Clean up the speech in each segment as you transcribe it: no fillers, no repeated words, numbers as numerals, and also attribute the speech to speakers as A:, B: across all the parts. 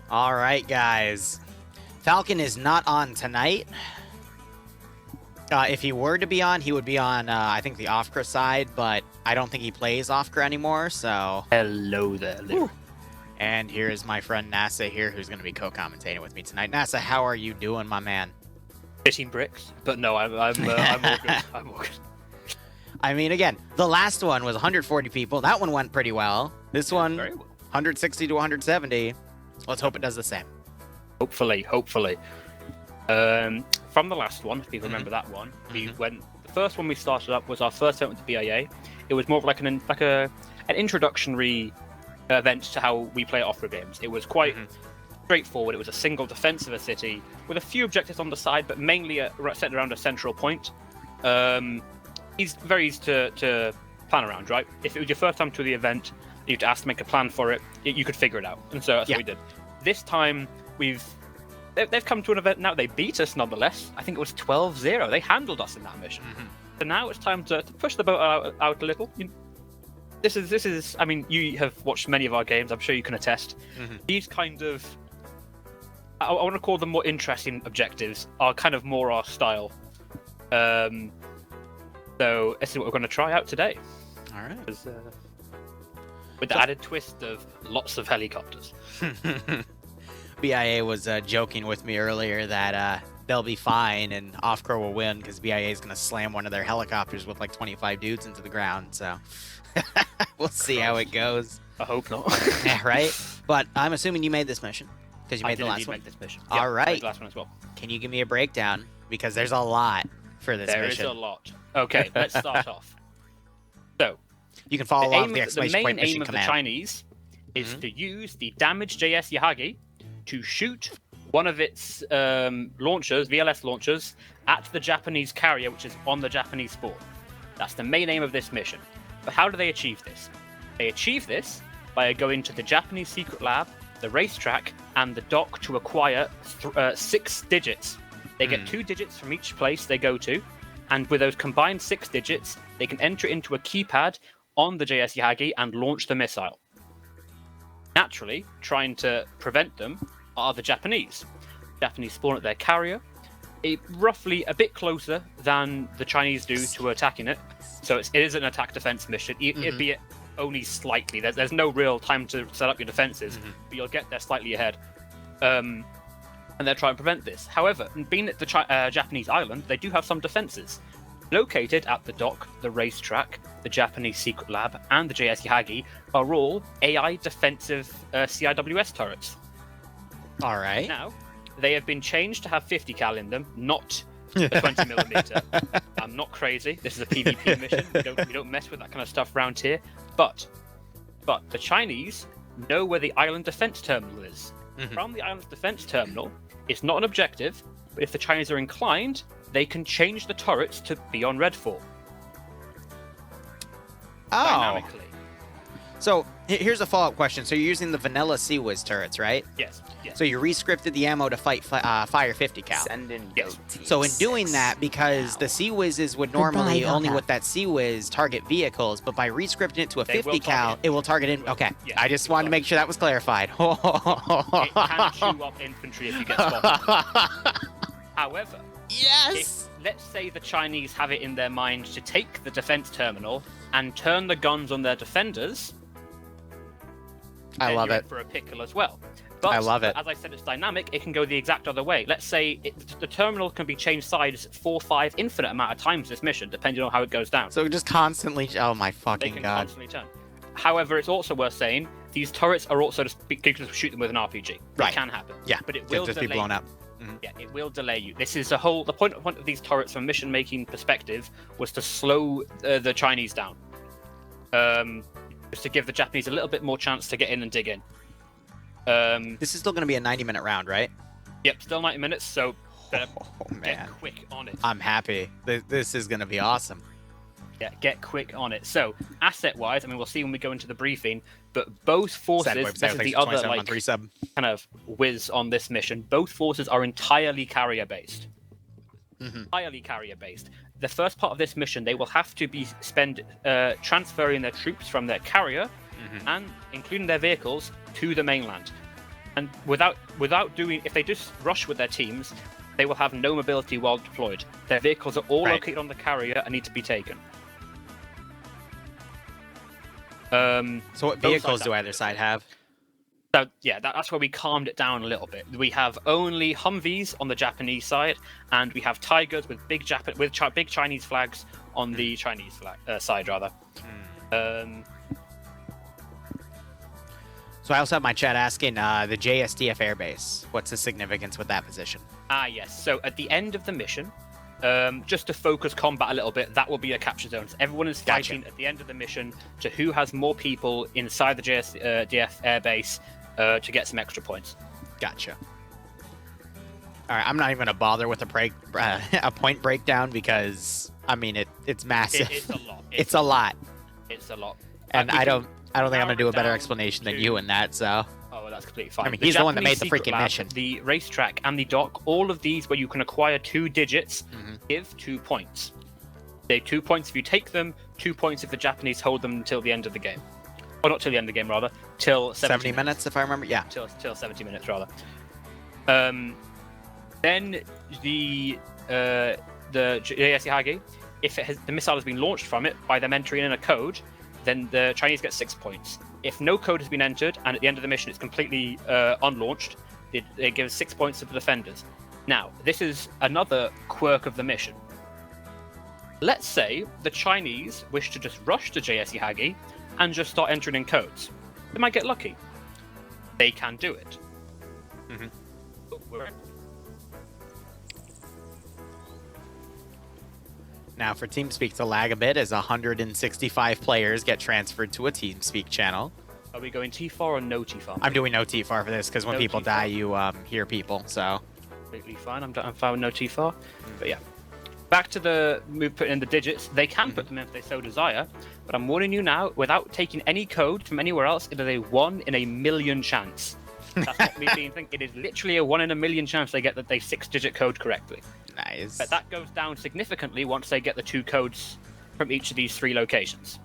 A: All right, guys. Falcon is not on tonight. If he were to be on, he would be on, I think, the OFCRA side, but I don't think he plays OFCRA anymore, so...
B: Hello there, Liru.
A: And here's my friend NASA here, who's going to be co-commentating with me tonight. NASA, how are you doing, my man?
B: 15 bricks, but no, I'm all good. I'm all good.
A: I mean, again, the last one was 140 people. That one went pretty well. This one,
B: Very well.
A: 160 to 170. Let's hope it does the same.
B: Hopefully. From the last one, if you remember that one, we went. The first one we started up was our first event with the BIA. It was more of like an introductory event to how we play OFCRA games. It was quite straightforward. It was a single defense of a city with a few objectives on the side, but mainly set around a central point. It's very easy to plan around, right? If it was your first time to the event, you'd ask to make a plan for it, you could figure it out. And so that's what we did. This time, they've come to an event now. They beat us nonetheless. I think it was 12-0. They handled us in that mission. So now it's time to push the boat out a little. This is. I mean, you have watched many of our games. I'm sure you can attest. These kind of, I want to call them more interesting objectives, are kind of more our style. So this is what we're going to try out today.
A: All right.
B: With the added twist of lots of helicopters.
A: BIA was joking with me earlier that they'll be fine and OFCRA will win because BIA is going to slam one of their helicopters with like 25 dudes into the ground. So we'll see how it goes.
B: I hope not.
A: Yeah, right? But I'm assuming you made this mission because you made the last one.
B: Make this mission.
A: All right.
B: I made the last one as well.
A: Can you give me a breakdown? Because there's a lot for this mission.
B: There is a lot. Okay, let's start off. So,
A: you can follow along the exclamation point
B: the main
A: mission
B: aim of
A: command.
B: the Chinese is to use the damaged JS Yahagi to shoot one of its launchers, VLS launchers, at the Japanese carrier, which is on the Japanese spawn. That's the main aim of this mission. But how do they achieve this? They achieve this by going to the Japanese secret lab, the racetrack, and the dock to acquire 6 digits. They get 2 digits from each place they go to, and with those combined 6 digits, they can enter into a keypad on the JS Yahagi and launch the missile. Naturally, trying to prevent them are the Japanese. Japanese spawn at their carrier, roughly a bit closer than the Chinese do to attacking it. So it is an attack-defense mission, it'd be only slightly. There's no real time to set up your defenses, but you'll get there slightly ahead. And they're trying to prevent this. However, being at the Japanese island, they do have some defenses. Located at the dock, the racetrack, the Japanese secret lab, and the JS Yahagi are all AI defensive CIWS turrets. All right. Now, they have been changed to have 50 cal in them, not a 20mm. I'm not crazy. This is a PvP mission. We don't mess with that kind of stuff around here. But the Chinese know where the island defense terminal is. From the island defense terminal, it's not an objective, but if the Chinese are inclined, they can change the turrets to be on red 4. Dynamically.
A: So here's a follow-up question. So you're using the vanilla Sea-Wiz turrets, right?
B: Yes.
A: So you re-scripted the ammo to fight fire 50 cal.
B: Yes.
A: So in doing that, because the Sea-Wizes would normally only with that Sea-Wiz target vehicles, but by re-scripting it to a 50 cal, it will target in. Okay,
B: yes,
A: I just wanted to make sure that was clarified.
B: It can chew up infantry if you get spotted. However, let's say the Chinese have it in their mind to take the defense terminal and turn the guns on their defenders.
A: I love it.
B: For a pickle as well. But,
A: I love it.
B: As I said, it's dynamic. It can go the exact other way. Let's say the terminal can be changed sides 4, 5, infinite amount of times this mission, depending on how it goes down.
A: So just constantly. Oh my fucking
B: they can
A: god!
B: Constantly turn. However, it's also worth saying these turrets are also you can just shoot them with an RPG.
A: Right.
B: It can happen.
A: Yeah.
B: But it will
A: just be blown up.
B: Yeah, it will delay you. This is the point of these turrets from a mission-making perspective was to slow the Chinese down. Just to give the Japanese a little bit more chance to get in and dig in.
A: This is still going to be a 90-minute round, right?
B: Yep, still 90 minutes, so better
A: man.
B: get quick on it.
A: I'm happy. This is going to be awesome.
B: Yeah, get quick on it. So, asset-wise, I mean, we'll see when we go into the briefing, but both forces, this is the other, like, kind of whiz on this mission, both forces are entirely carrier-based. Entirely carrier-based. The first part of this mission, they will have to be transferring their troops from their carrier, and including their vehicles, to the mainland. And without doing, if they just rush with their teams, they will have no mobility while deployed. Their vehicles are all located on the carrier and need to be taken.
A: So what vehicles do either side have?
B: So yeah, that's where we calmed it down a little bit. We have only Humvees on the Japanese side, and we have Tigers with big Chinese flags on the Chinese side, rather.
A: So I also have my chat asking the JSDF airbase. What's the significance with that position?
B: Yes. So at the end of the mission, just to focus combat a little bit, that will be a capture zone. So everyone is fighting at the end of the mission to who has more people inside the JSDF airbase to get some extra points.
A: Gotcha. All right, I'm not even going to bother with a point breakdown because I mean it's massive.
B: It's a lot.
A: It's a lot.
B: It's a lot.
A: And I don't think I'm going to do a better explanation than you in that. So.
B: Oh, well, that's completely fine.
A: I mean, he's the one that made the freaking mission.
B: The racetrack and the dock, all of these where you can acquire 2 digits, give 2 points. They 2 points if you take them, 2 points if the Japanese hold them until the end of the game. Or not till the end of the game, rather. Till 70
A: minutes, if I remember. Yeah.
B: Till 70 minutes, rather. Then the JS Yahagi, if the missile has been launched from it by them entering in a code, then the Chinese get 6 points. If no code has been entered, and at the end of the mission it's completely unlaunched, it gives 6 points to the defenders. Now, this is another quirk of the mission. Let's say the Chinese wish to just rush to JS Yahagi and just start entering in codes. They might get lucky. They can do it.
A: Now, for TeamSpeak to lag a bit, as 165 players get transferred to a TeamSpeak channel.
B: Are we going TFAR or no TFAR?
A: I'm doing no TFAR for this because when
B: no
A: people
B: TFAR.
A: die, you hear people. So
B: completely fine. I'm fine with no TFAR. But yeah, back to the putting in the digits. They can put them in if they so desire, but I'm warning you now. Without taking any code from anywhere else, it is a 1 in a million chance. That's not me being thinking. It is literally a 1 in a million chance they get the 6-digit code correctly.
A: Nice.
B: But that goes down significantly once they get the 2 codes from each of these 3 locations.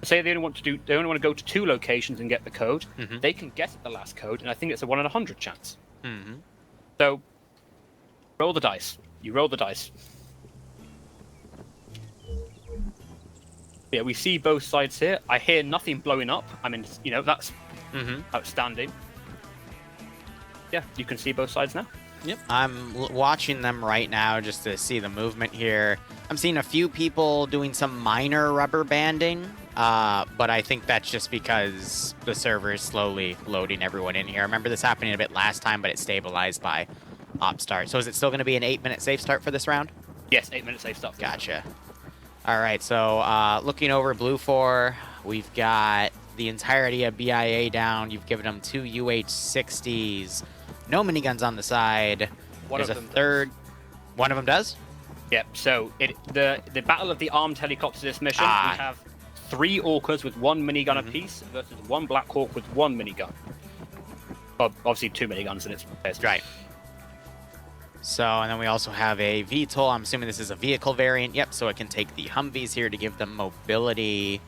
B: Say they only want to go to 2 locations and get the code. They can get the last code, and I think it's a 1 in 100 chance. So roll the dice. You roll the dice. Yeah, we see both sides here. I hear nothing blowing up. I mean, that's outstanding. Yeah, you can see both sides now.
A: Yep. I'm watching them right now just to see the movement here. I'm seeing a few people doing some minor rubber banding, but I think that's just because the server is slowly loading everyone in here. I remember this happening a bit last time, but it stabilized by op start. So is it still going to be an 8-minute safe start for this round?
B: Yes, 8-minute safe start.
A: Gotcha. All right, so looking over Blue 4, we've got the entirety of BIA down. You've given them 2 UH-60s. No miniguns on the side. There's a third. One of them does?
B: Yep. So the battle of the armed helicopters this mission, we have 3 orcas with 1 minigun apiece versus 1 Black Hawk with 1 minigun. Well, obviously 2 miniguns in its case.
A: Right. So, and then we also have a VTOL. I'm assuming this is a vehicle variant. Yep, so it can take the Humvees here to give them mobility.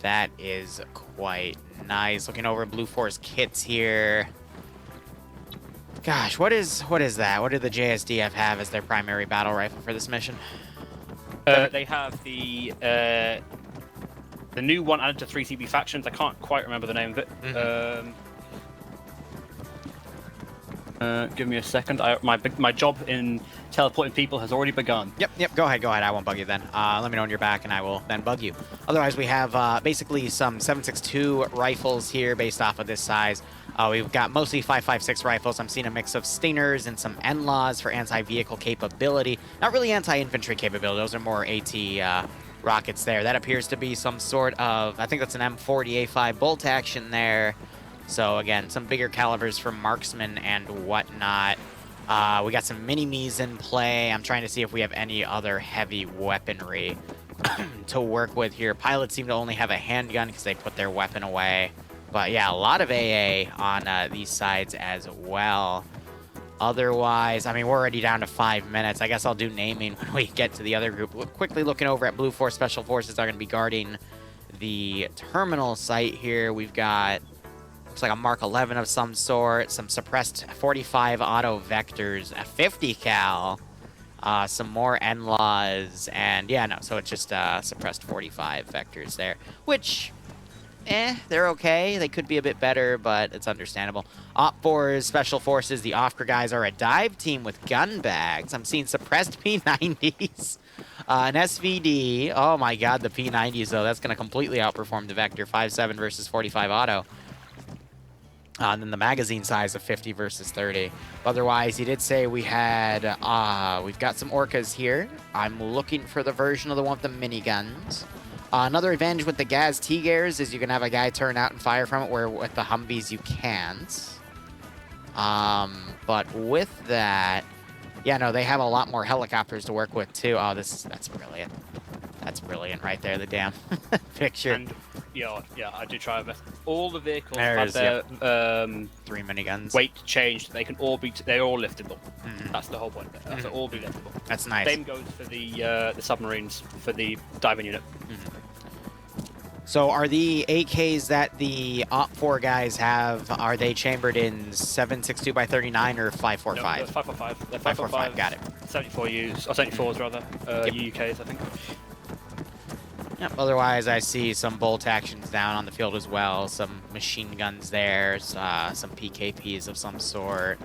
A: That is quite nice. Looking over Blue 4's kits here. Gosh, what is that? What do the JSDF have as their primary battle rifle for this mission?
B: They have the new one added to 3CB factions. I can't quite remember the name of it. Give me a second. My job in teleporting people has already begun.
A: Yep. Go ahead. I won't bug you then. Let me know when you're back, and I will then bug you. Otherwise, we have basically some 7.62 rifles here based off of this size. We've got mostly 5.56 rifles. I'm seeing a mix of Stingers and some NLAWs for anti-vehicle capability. Not really anti-infantry capability. Those are more AT rockets there. That appears to be some sort of, I think that's an M40A5 bolt action there. So again, some bigger calibers for marksmen and whatnot. We got some mini-me's in play. I'm trying to see if we have any other heavy weaponry to work with here. Pilots seem to only have a handgun because they put their weapon away. But yeah, a lot of AA on these sides as well. Otherwise, I mean, we're already down to 5 minutes. I guess I'll do naming when we get to the other group. Quickly looking over at Blue 4, Special Forces are going to be guarding the terminal site here. We've got Looks like a Mark 11 of some sort, some suppressed 45 auto vectors, a 50 cal, some more NLAWs, and yeah, no, so it's just suppressed 45 vectors there, which, they're okay. They could be a bit better, but it's understandable. Op4's Special Forces, the OFCRA guys, are a dive team with gun bags. I'm seeing suppressed P90s. An SVD. Oh my god, the P90s, though. That's going to completely outperform the Vector. 5.7 versus 45 auto. And then the magazine size of 50 versus 30. Otherwise, he did say we had, we've got some Orcas here. I'm looking for the version of the one with the miniguns. Another advantage with the Gaz T-Gears is you can have a guy turn out and fire from it, where with the Humvees you can't. But with that, yeah, no, they have a lot more helicopters to work with too. Oh, that's brilliant. That's brilliant right there, the damn picture.
B: And yeah, I do try my best. All the vehicles
A: There's,
B: have their
A: 3 miniguns.
B: weight changed. They can all be, they're all liftable. That's the whole point. They'll all be liftable.
A: That's nice.
B: Same goes for the submarines for the diving unit.
A: So are the AKs that the Op4 guys have, are they chambered in 7.62 by 39 or 5.45?
B: No, 5.45. They're
A: 5.45, got it.
B: 74Us, or 74s rather, UUKs, I think.
A: Yep, otherwise I see some bolt actions down on the field as well, some machine guns there, some PKPs of some sort.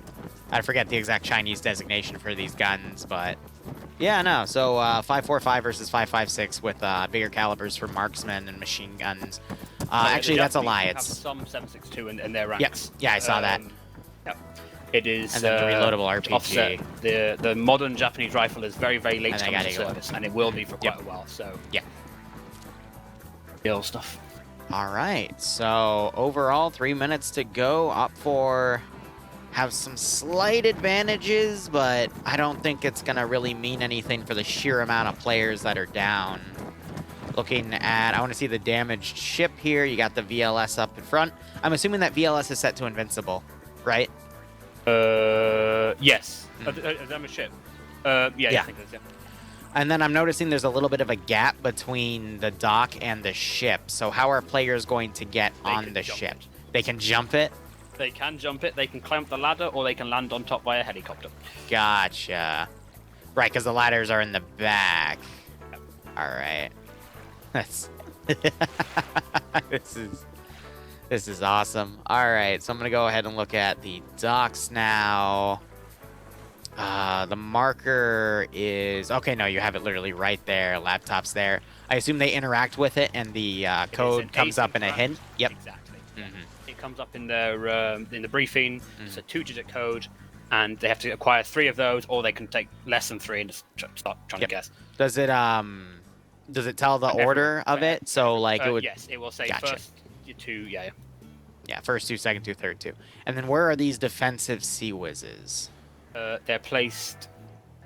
A: I forget the exact Chinese designation for these guns, but yeah, no. So 5.45 versus 5.56 with bigger calibers for marksmen and machine guns. Actually, that's Alliance.
B: Some 7.62 in their ranks.
A: Yeah, I saw that.
B: Yep. It is
A: and then the reloadable RPG.
B: Offset. The modern Japanese rifle is very, very late to come into service, and it will be for quite a while. So
A: yeah,
B: ill stuff.
A: All right. So overall, 3 minutes to go. Op4 have some slight advantages, but I don't think it's going to really mean anything for the sheer amount of players that are down. Looking at, I want to see the damaged ship here. You got the VLS up in front. I'm assuming that VLS is set to invincible, right?
B: Yes. Damaged ship. Yeah. I think it is, yeah.
A: And then I'm noticing there's a little bit of a gap between the dock and the ship. So how are players going to get on the ship? They can jump it?
B: They can jump it, they can climb up the ladder, or they can land on top via helicopter.
A: Gotcha. Right, because the ladders are in the back. Yep. All right. That's this is awesome. All right, so I'm gonna go ahead and look at the docks now. The marker is okay. No, you have it literally right there. Laptop's there. I assume they interact with it, and the code comes up in a hint. Yep.
B: Exactly. It comes up in the briefing. It's a 2-digit code, and they have to acquire 3 of those, or they can take less than 3 and just start trying to guess.
A: Does it tell the order of it? So like it would.
B: Yes, it will say first 2. Yeah.
A: Yeah, first 2, second 2, third 2. And then where are these defensive Sea Whizzes?
B: They're placed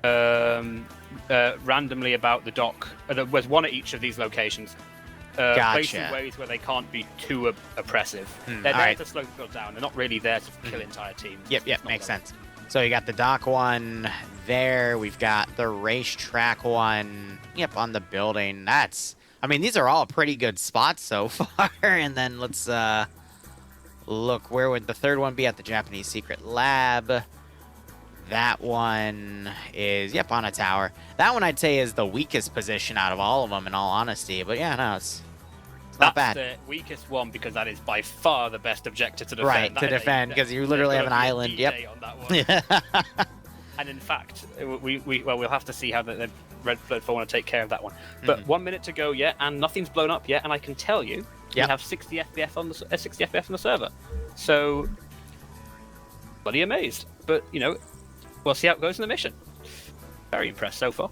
B: randomly about the dock. There's one at each of these locations. Placed in ways where they can't be too oppressive. They're there to slow people down. They're not really there to kill entire teams.
A: Yep, makes sense. So you got the dock one there. We've got the racetrack one. Yep, on the building. I mean, these are all pretty good spots so far. And then let's look. Where would the third one be? At the Japanese Secret Lab. That one is, yep, on a tower. That one I'd say is the weakest position out of all of them, in all honesty. But yeah, no, it's not bad.
B: That's the weakest one because that is by far the best objective to defend.
A: Right, to defend, because you literally have an island. Yep.
B: On that one. And in fact, we'll have to see how the Red Blood want to take care of that one. But 1 minute to go yet, and nothing's blown up yet. And I can tell you, we have 60 FPS on the server. So, bloody amazed. But you know. We'll see how it goes in the mission. Very impressed so far.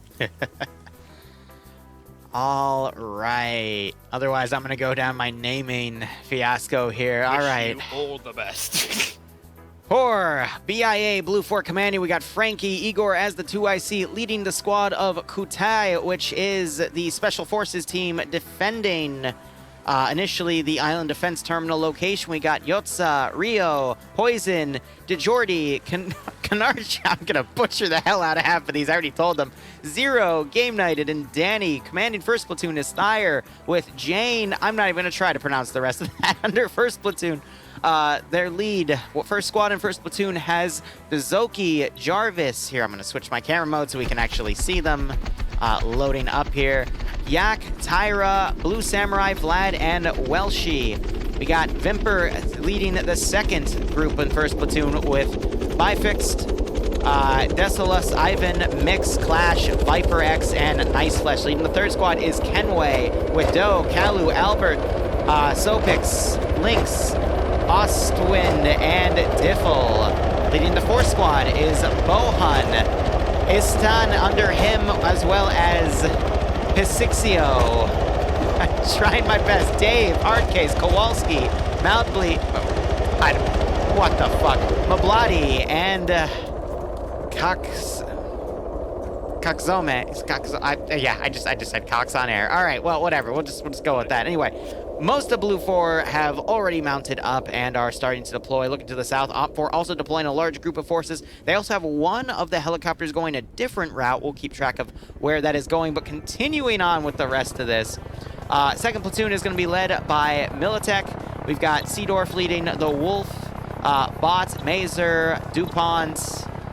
A: All right. Otherwise, I'm going to go down my naming fiasco here. All right.
B: Wish you all the best.
A: For BIA Blue Fort Commanding, we got Frankie Igor as the 2IC leading the squad of Kutai, which is the Special Forces team defending initially the island defense terminal location. We got Yotza, Rio, Poison, DeJordi, Canarch. I'm going to butcher the hell out of half of these. I already told them. Zero, Game Nighted, and Danny. Commanding First Platoon is Thayer with Jane. I'm not even going to try to pronounce the rest of that under First Platoon. Their lead, first squad and first platoon, has Dozoki, Jarvis. Here, I'm going to switch my camera mode so we can actually see them loading up here. Yak, Tyra, Blue Samurai, Vlad, and Welshi. We got Vimper leading the second group in first platoon with Bifixed, Desolus, Ivan, Mix, Clash, Viper X, and Nice Flesh. Leading the third squad is Kenway with Doe, Kalu, Albert, Sopix, Lynx, Ostwind, and Diffle. Leading the fourth squad is Bohan, Istan under him, as well as Pisixio. I'm trying my best. Dave, Hardcase, Kowalski, Mountbleed, what the fuck? Mabladi, and Coxome. Yeah, I just said Cox on air. All right, well, whatever. We'll just go with that. Anyway, most of Blue 4 have already mounted up and are starting to deploy. Looking to the south, Op 4 also deploying a large group of forces. They also have one of the helicopters going a different route. We'll keep track of where that is going, but continuing on with the rest of this. Second platoon is going to be led by Militech. We've got Seedorf leading the Wolf, Bot, Mazer, DuPont,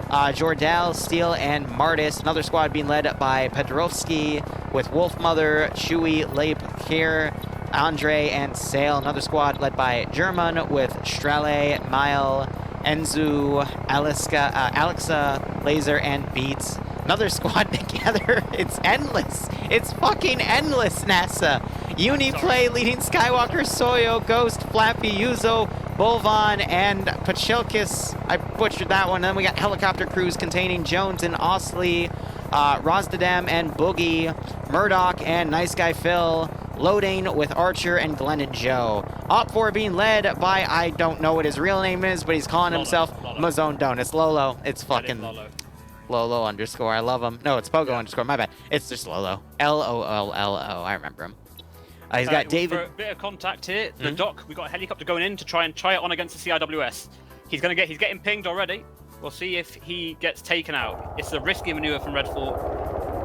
A: Jordal, Steele, and Martis. Another squad being led by Pedrovsky with Wolfmother, Chewy, Lape, Kier, Andre, and Sale. Another squad led by German with Strale, Mile, Enzu, Alexa, Laser, and Beats. Another squad together. It's endless. It's fucking endless, NASA. Uniplay leading Skywalker, Soyo, Ghost, Flappy, Yuzo, Bolvan, and Pachilkis. I butchered that one. Then we got helicopter crews containing Jones and Osley, Rozdadam and Boogie, Murdoch and Nice Guy Phil, loading with Archer and Glenn and Joe. Op 4 being led by, I don't know what his real name is, but he's calling himself Mazone Don. It's Lolo. It's fucking Lolo underscore. I love him. No, it's Pogo underscore. My bad. It's just Lolo. Lollo. I remember him. He's got David.
B: For a bit of contact here, the dock, we got a helicopter going in to try it on against the CIWS. He's getting pinged already. We'll see if he gets taken out. It's a risky maneuver from Red Fort.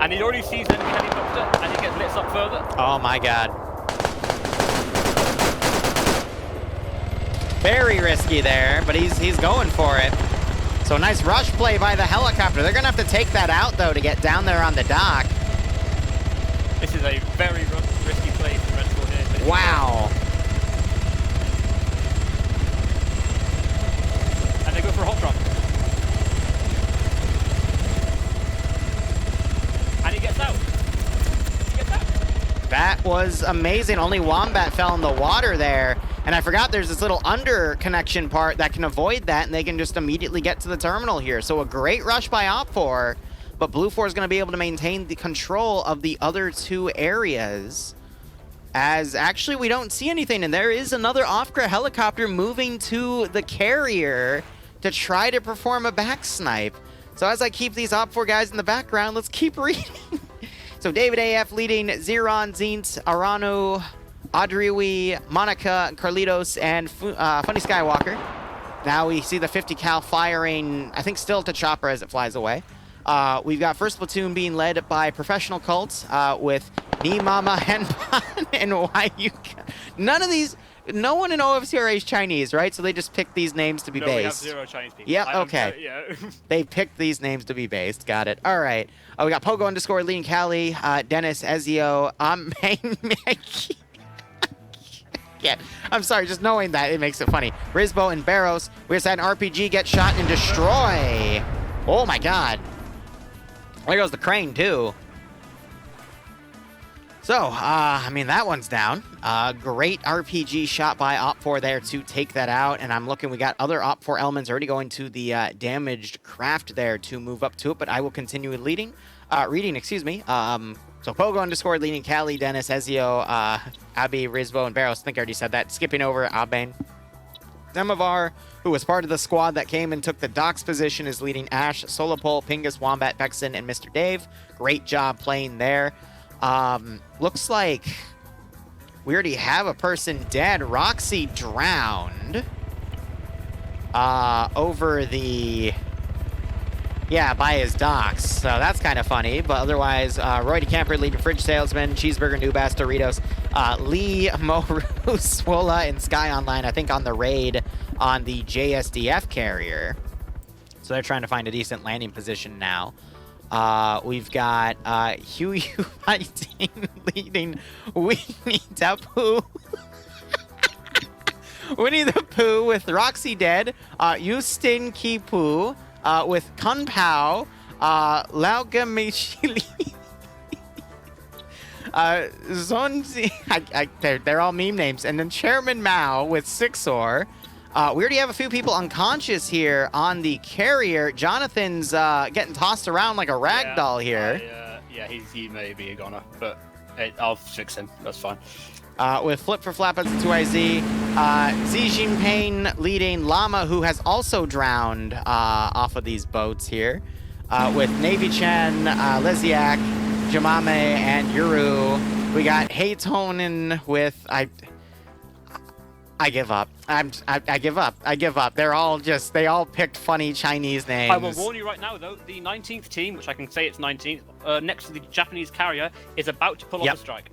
B: And he already sees an enemy helicopter and he gets blitzed up further.
A: Oh my god. Very risky there, but he's going for it. So nice rush play by the helicopter. They're gonna have to take that out though to get down there on the dock.
B: This is a very risky play from Red Fort here.
A: Wow.
B: And they go for a hot drop. And he gets out.
A: That was amazing. Only Wombat fell in the water there. And I forgot there's this little under connection part that can avoid that, and they can just immediately get to the terminal here. So a great rush by Op 4, but Blue 4 is going to be able to maintain the control of the other two areas. As actually we don't see anything, and there is another OFCRA helicopter moving to the carrier to try to perform a back snipe. So as I keep these Op 4 guys in the background, let's keep reading. So David AF leading Zeron, Zint, Arano, Adriwi, Monica, Carlitos, and Funny Skywalker. Now we see the 50 cal firing, I think still to Chopper as it flies away. We've got first platoon being led by Professional Cult with Ni Mama and Wayuka. None of these, no one in OFCRA is Chinese, right? So they just picked these names to be based.
B: We have 0 Chinese people.
A: Yep, okay.
B: Yeah.
A: They picked these names to be based. Got it. All right. We got Pogo underscore leading Cali, Dennis, Ezio, Maggie. Yeah, I'm sorry, just knowing that, it makes it funny. Rizbo and Barros. We just had an RPG get shot and destroy. Oh my god. There goes the crane, too. So, I mean, that one's down. Great RPG shot by Op 4 there to take that out. And I'm looking, we got other Op 4 elements already going to the damaged craft there to move up to it. But I will continue reading, excuse me. So Pogo underscore leading Cali, Dennis, Ezio, Abby, Rizvo, and Barros. I think I already said that. Skipping over Abain. Demovar, who was part of the squad that came and took the docks position, is leading Ash, Solopol, Pingus, Wombat, Pexon, and Mr. Dave. Great job playing there. Looks like we already have a person dead. Roxy drowned over the... Yeah, by his docks. So that's kind of funny. But otherwise, Roy DeCamper leading Fridge Salesman, Cheeseburger, Newbass, Doritos, Lee, Moru, Swola, and Sky Online, I think on the raid. on the JSDF carrier. So they're trying to find a decent landing position now. We've got Huey fighting, leading Winnie the Pooh. Winnie the Pooh with Roxy dead. Yustin Kipu with Kun Pao. Lauga Michili. Zonzi. They're all meme names. And then Chairman Mao with Sixor. We already have a few people unconscious here on the carrier. Jonathan's getting tossed around like a rag doll here.
B: Yeah, he may be a goner, but I'll fix him. That's fine.
A: With Flip for Flap as the 2IZ. Xi Jinping leading Llama, who has also drowned off of these boats here. With Navy Chen, Leziak, Jamame, and Yuru. We got Haytonen with... I give up. I give up. I give up. They all picked funny Chinese names.
B: I will warn you right now, though, the 19th team, which I can say it's 19th, next to the Japanese carrier, is about to pull off a strike.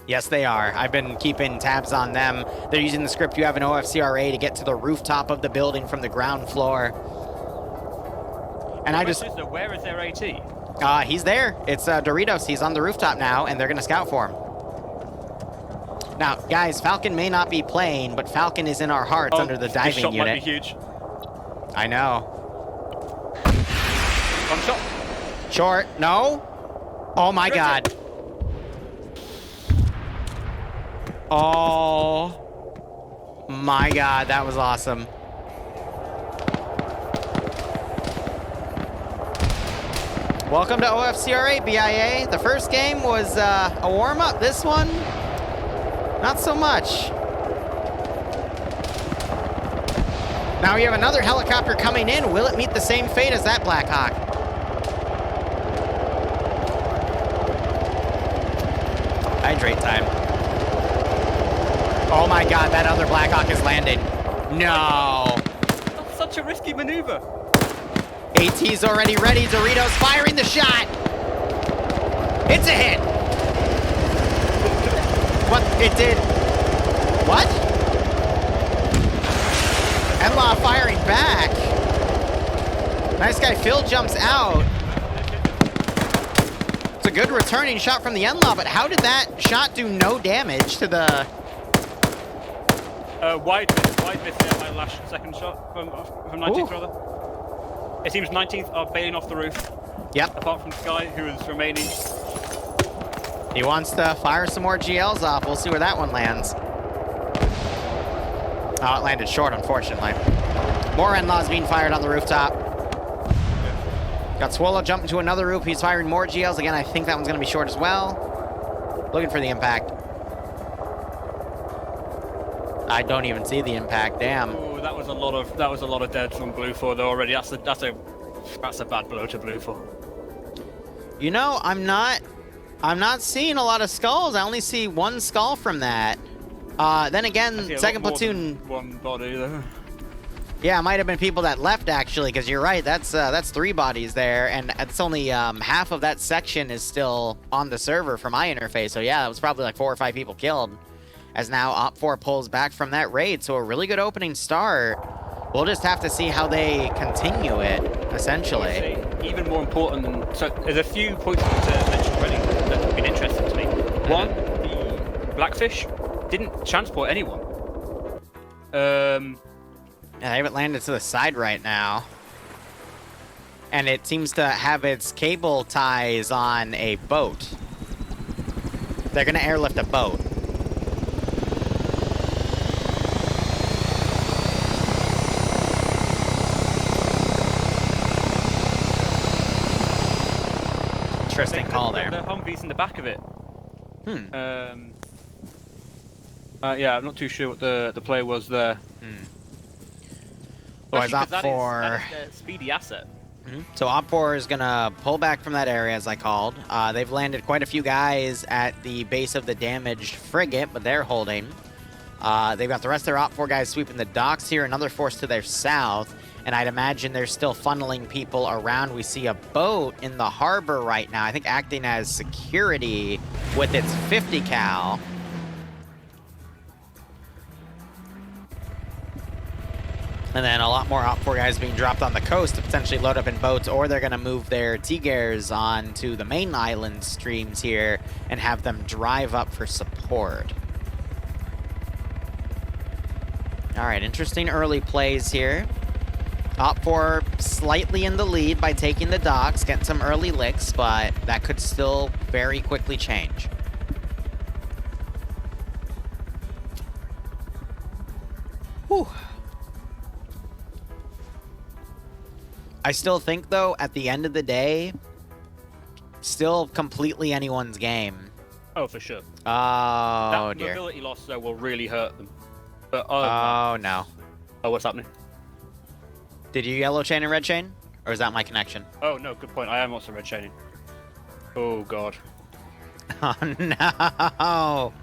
A: Yes, they are. I've been keeping tabs on them. They're using the script, you have an OFCRA to get to the rooftop of the building from the ground floor. And
B: where is their AT?
A: He's there. It's Doritos. He's on the rooftop now, and they're going to scout for him. Now, guys, Falcon may not be playing, but Falcon is in our hearts under the diving
B: shot
A: unit.
B: Might be huge.
A: I know.
B: One shot.
A: Short. No. Oh, my God. Oh, my God. That was awesome. Welcome to OFCRA, BIA. The first game was a warm-up. This one... not so much. Now we have another helicopter coming in. Will it meet the same fate as that Black Hawk? Hydrate time. Oh my God, that other Black Hawk is landing. No.
B: That's such a risky maneuver.
A: AT's already ready. Doritos firing the shot. It's a hit. What? It did. What? Enlaw firing back. Nice guy Phil jumps out. It's a good returning shot from the Enlaw, but how did that shot do no damage to the...
B: wide miss there, my last second shot from 19th, rather. It seems 19th are bailing off the roof.
A: Yep.
B: Apart from Sky, who is remaining.
A: He wants to fire some more GLs off. We'll see where that one lands. Oh, it landed short, unfortunately. More Enlaws being fired on the rooftop. Got Swallow jumping to another roof. He's firing more GLs. Again, I think that one's going to be short as well. Looking for the impact. I don't even see the impact. Damn.
B: Ooh, that was a lot of deads from Blue 4 though already. That's a bad blow to Blue 4.
A: You know, I'm not seeing a lot of skulls. I only see one skull from that. Then again, second platoon.
B: One body there.
A: Yeah, it might have been people that left actually, because you're right. That's 3 bodies there, and it's only half of that section is still on the server for my interface. So yeah, it was probably like 4 or 5 people killed. As now OPFOR pulls back from that raid, so a really good opening start. We'll just have to see how they continue it, essentially.
B: Even more important than... So, there's a few points to mention already that have been interesting to me. One, the Blackfish didn't transport anyone.
A: Yeah, they haven't landed to the side right now. And it seems to have its cable ties on a boat. They're going to airlift a boat. Interesting call there.
B: The Humvee's in the back of it. Yeah, I'm not too sure what the play was there.
A: Well, OPFOR...
B: That is a speedy asset.
A: So OPFOR is going to pull back from that area, as I called. They've landed quite a few guys at the base of the damaged frigate, but they're holding. They've got the rest of their OPFOR guys sweeping the docks here, another force to their south. And I'd imagine they're still funneling people around. We see a boat in the harbor right now, I think acting as security with its 50 cal. And then a lot more OPFOR guys being dropped on the coast to potentially load up in boats, or they're going to move their Tigers onto the main island streams here and have them drive up for support. All right, interesting early plays here. OPFOR slightly in the lead by taking the docks, getting some early licks, but that could still very quickly change. Whew. I still think, though, at the end of the day, still completely anyone's game.
B: Oh, for sure.
A: Oh,
B: that
A: dear.
B: mobility loss, though, will really hurt them. But,
A: oh, no.
B: Oh, what's happening?
A: Did you yellow chain and red chain? Or is that my connection?
B: Oh, no, good point. I am also red chaining. Oh, God.
A: Oh, no.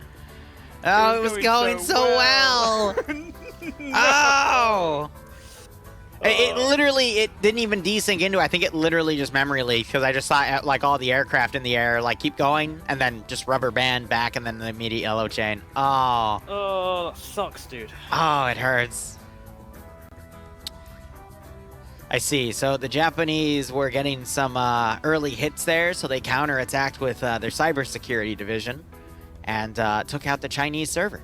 A: Oh, it was going so well.
B: No.
A: Oh! It literally, it didn't even desync into it. I think it literally just memory leaked because I just saw like all the aircraft in the air like keep going and then just rubber band back and then the immediate yellow chain. Oh.
B: Oh, that sucks, dude.
A: Oh, it hurts. I see. So the Japanese were getting some early hits there, so they counterattacked with their cybersecurity division and took out the Chinese server.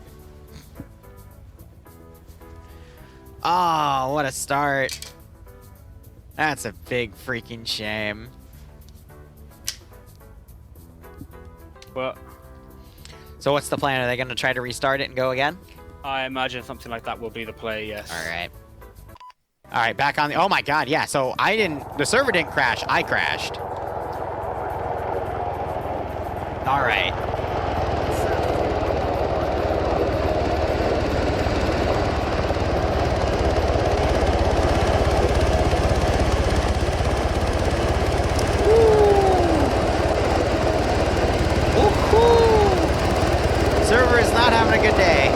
A: Oh, what a start. That's a big freaking shame.
B: But
A: So what's the plan? Are they going to try to restart it and go again?
B: I imagine something like that will be the play, yes.
A: All right. All right, back on the... Oh, my God, yeah. So I didn't... The server didn't crash. I crashed. All right. Server is not having a good day.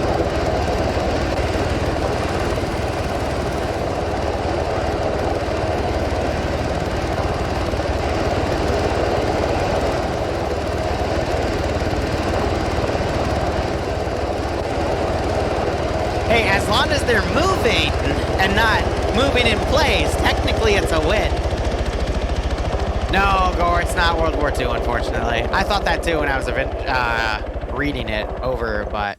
A: Hey, as long as they're moving and not moving in place, technically it's a win. No, Gore, it's not World War II, unfortunately. I thought that too when I was reading it over, but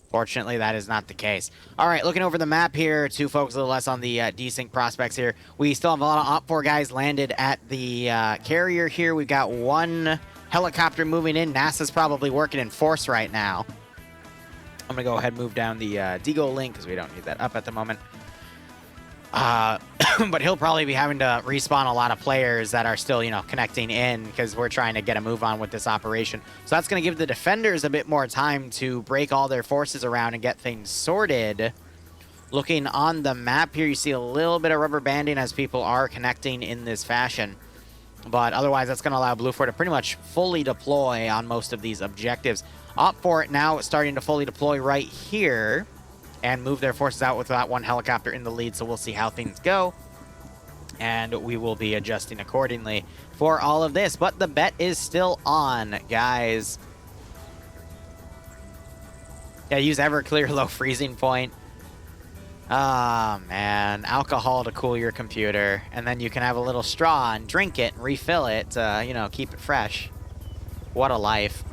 A: fortunately that is not the case. All right, looking over the map here to focus a little less on the desync prospects here. We still have a lot of OPFOR guys landed at the carrier here. We've got one helicopter moving in. NASA's probably working in force right now. I'm going to go ahead and move down the Deagle link because we don't need that up at the moment. But he'll probably be having to respawn a lot of players that are still, you know, connecting in because we're trying to get a move on with this operation. So that's going to give the defenders a bit more time to break all their forces around and get things sorted. Looking on the map here, you see a little bit of rubber banding as people are connecting in this fashion. But otherwise, that's going to allow Blue 4 to pretty much fully deploy on most of these objectives. OPFOR now starting to fully deploy right here and move their forces out with that one helicopter in the lead, so we'll see how things go. And we will be adjusting accordingly for all of this. But the bet is still on, guys. Yeah, use Everclear low freezing point. Oh, man. Alcohol to cool your computer. And then you can have a little straw and drink it and refill it to, you know, keep it fresh. What a life.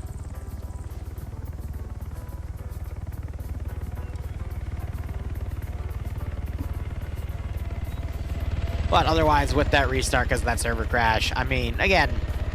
A: But otherwise, with that restart, because of that server crash, I mean, again,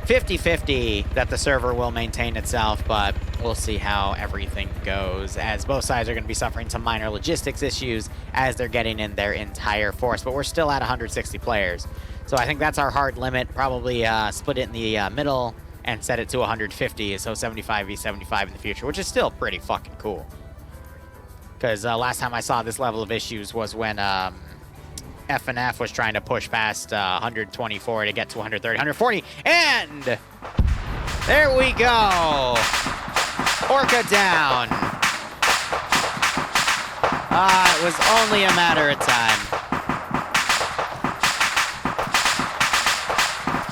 A: 50-50 that the server will maintain itself, but we'll see how everything goes, as both sides are going to be suffering some minor logistics issues as they're getting in their entire force. But we're still at 160 players. So I think that's our hard limit. Probably split it in the middle and set it to 150, so 75v75 in the future, which is still pretty fucking cool. Because last time I saw this level of issues was when... FNF was trying to push past 124 to get to 130, 140, and there we go. Orca down. It was only a matter of time.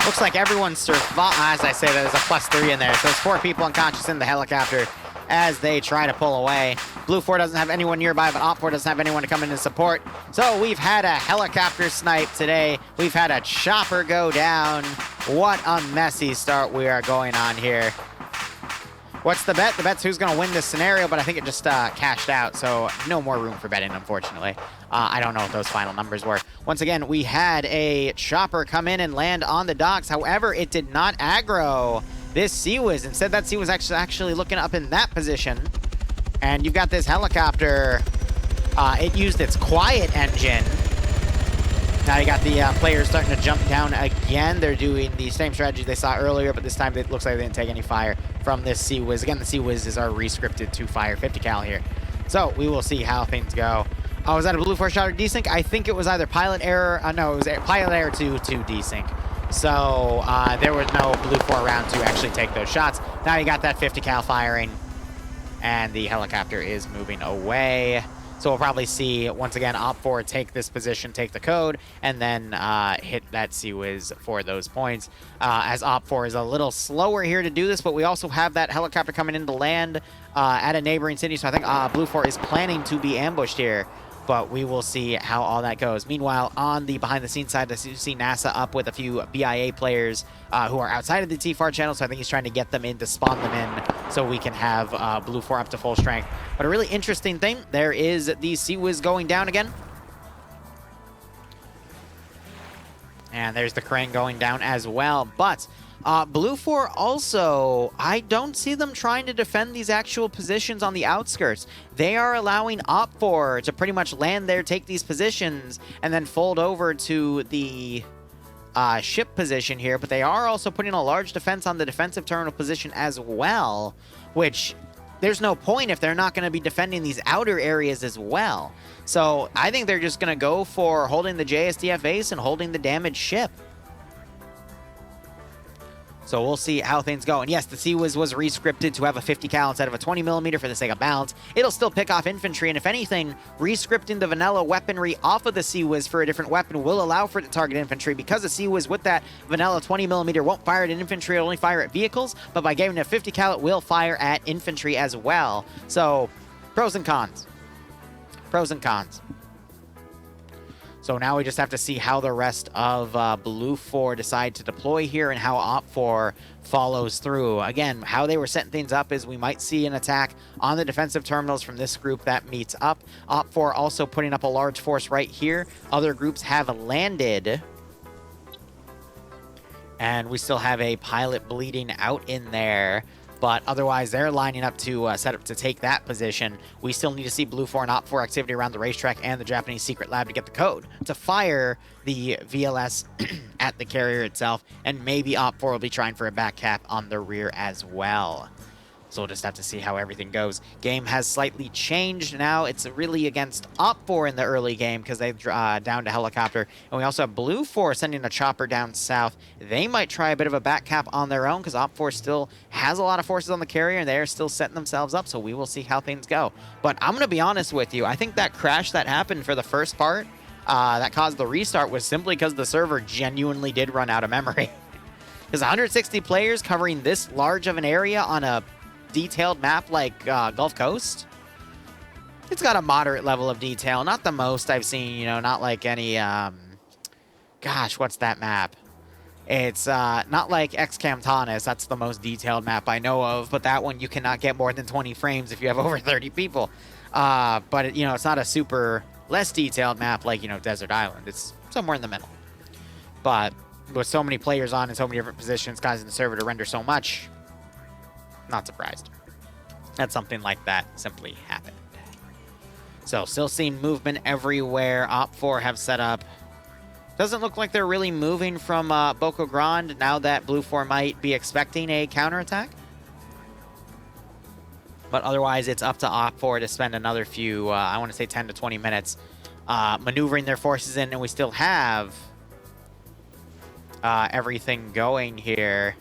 A: Looks like everyone survived. As I say, there's a +3 in there. So there's 4 people unconscious in the helicopter as they try to pull away. Blue 4 doesn't have anyone nearby, but OPFOR doesn't have anyone to come in and support. So we've had a helicopter snipe today. We've had a chopper go down. What a messy start we are going on here. What's the bet? The bet's who's going to win this scenario, but I think it just cashed out, so no more room for betting, unfortunately. I don't know what those final numbers were. Once again, we had a chopper come in and land on the docks. However, it did not aggro this Sea-Wiz. Instead, that Sea-Wiz actually looking up in that position. And you've got this helicopter. It used its quiet engine. Now you got the players starting to jump down again. They're doing the same strategy they saw earlier, but this time it looks like they didn't take any fire from this Sea-Wiz. Again, the Sea-Wizes are re-scripted to fire 50 cal here. So we will see how things go. Oh, was that a Blue 4 shot or desync? I think it was either pilot error. No, it was pilot error to desync. So there was no Blue 4 around to actually take those shots. Now you got that 50 cal firing, and the helicopter is moving away. So we'll probably see, once again, OFCRA take this position, take the code, and then hit that Sea-Wiz for those points. As OFCRA is a little slower here to do this, but we also have that helicopter coming in to land at a neighboring city. So I think Blue 4 is planning to be ambushed here, but we will see how all that goes. Meanwhile, on the behind-the-scenes side, you see NASA up with a few BIA players who are outside of the TFAR channel, so I think he's trying to get them in to spawn them in so we can have Blue 4 up to full strength. But a really interesting thing, there is the Sea-Wiz going down again. And there's the crane going down as well. But Blue 4 also, I don't see them trying to defend these actual positions on the outskirts. They are allowing OFCRA to pretty much land there, take these positions, and then fold over to the ship position here. But they are also putting a large defense on the defensive terminal position as well, which there's no point if they're not going to be defending these outer areas as well. So I think they're just going to go for holding the JSDF base and holding the damaged ship. So we'll see how things go. And yes, the Sea-Wiz was re-scripted to have a 50 cal instead of a 20 millimeter for the sake of balance. It'll still pick off infantry, and if anything, re-scripting the vanilla weaponry off of the Sea-Wiz for a different weapon will allow for it to target infantry, because the Sea-Wiz with that vanilla 20 millimeter won't fire at infantry, it'll only fire at vehicles, but by giving it a 50 cal, it will fire at infantry as well. So, pros and cons. Pros and cons. So now we just have to see how the rest of Blue 4 decide to deploy here and how OFCRA follows through. Again, how they were setting things up is we might see an attack on the defensive terminals from this group that meets up. OFCRA also putting up a large force right here. Other groups have landed. And we still have a pilot bleeding out in there. But otherwise, they're lining up to set up to take that position. We still need to see Blue 4 and OFCRA activity around the racetrack and the Japanese secret lab to get the code to fire the VLS at the carrier itself. And maybe OFCRA will be trying for a back cap on the rear as well. So we'll just have to see how everything goes. Game has slightly changed now. It's really against OFCRA in the early game because they've down to helicopter. And we also have Blue 4 sending a chopper down south. They might try a bit of a back cap on their own because OFCRA still has a lot of forces on the carrier and they're still setting themselves up. So we will see how things go. But I'm going to be honest with you. I think that crash that happened for the first part that caused the restart was simply because the server genuinely did run out of memory. Because 160 players covering this large of an area on a detailed map like Gulf Coast, it's got a moderate level of detail, not the most I've seen, you know, not like any gosh, what's that map? It's not like X-Camtanis, that's the most detailed map I know of, but that one you cannot get more than 20 frames if you have over 30 people. But you know, it's not a super less detailed map like, you know, Desert Island. It's somewhere in the middle. But with so many players on in so many different positions, guys in the server to render so much, not surprised that something like that simply happened. So still seeing movement everywhere. OFCRA have set up. Doesn't look like they're really moving from Boko Grande now that Blue 4 might be expecting a counterattack. But otherwise, it's up to OFCRA to spend another few, I want to say 10 to 20 minutes maneuvering their forces in, and we still have everything going here.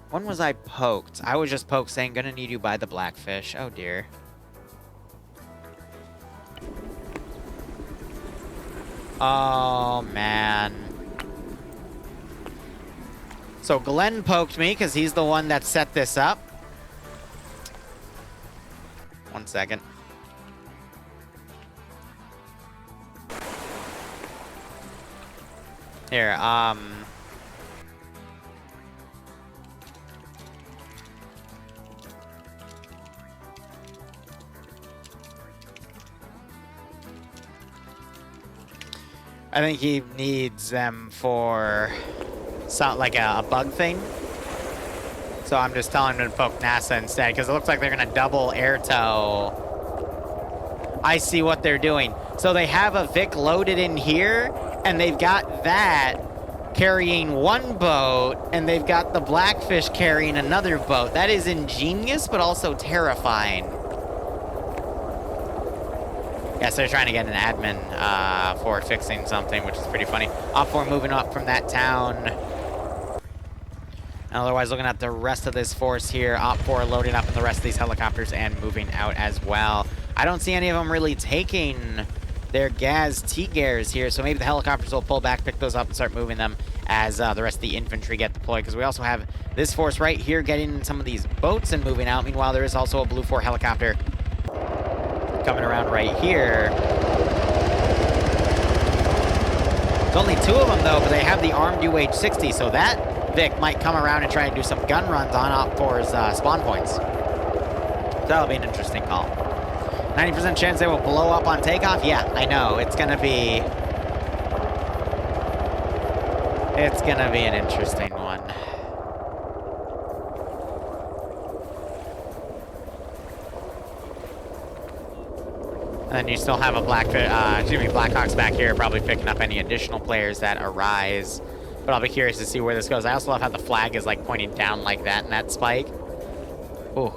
A: When was I poked? I was just poked saying, gonna need you by the Blackfish. Oh dear. Oh man. So Glenn poked me because he's the one that set this up. 1 second. Here, I think he needs them for like a bug thing. So I'm just telling him to poke NASA instead, because it looks like they're going to double air tow. I see what they're doing. So they have a Vic loaded in here, and they've got that carrying one boat, and they've got the Blackfish carrying another boat. That is ingenious, but also terrifying. Yes, they're trying to get an admin for fixing something, which is pretty funny. OFCRA moving up from that town. And otherwise, looking at the rest of this force here, OFCRA loading up in the rest of these helicopters and moving out as well. I don't see any of them really taking their Gaz T-Gares here, so maybe the helicopters will pull back, pick those up, and start moving them as the rest of the infantry get deployed, because we also have this force right here getting some of these boats and moving out. Meanwhile, there is also a Blue 4 helicopter coming around right here. There's only 2 of them, though, but they have the armed UH-60, so that Vic might come around and try and do some gun runs on OFCRA's spawn points. So that'll be an interesting call. 90% chance they will blow up on takeoff? Yeah, I know. It's gonna be an interesting one. And then you still have a Blackhawks back here, probably picking up any additional players that arise. But I'll be curious to see where this goes. I also love how the flag is like pointing down like that in that spike. Ooh.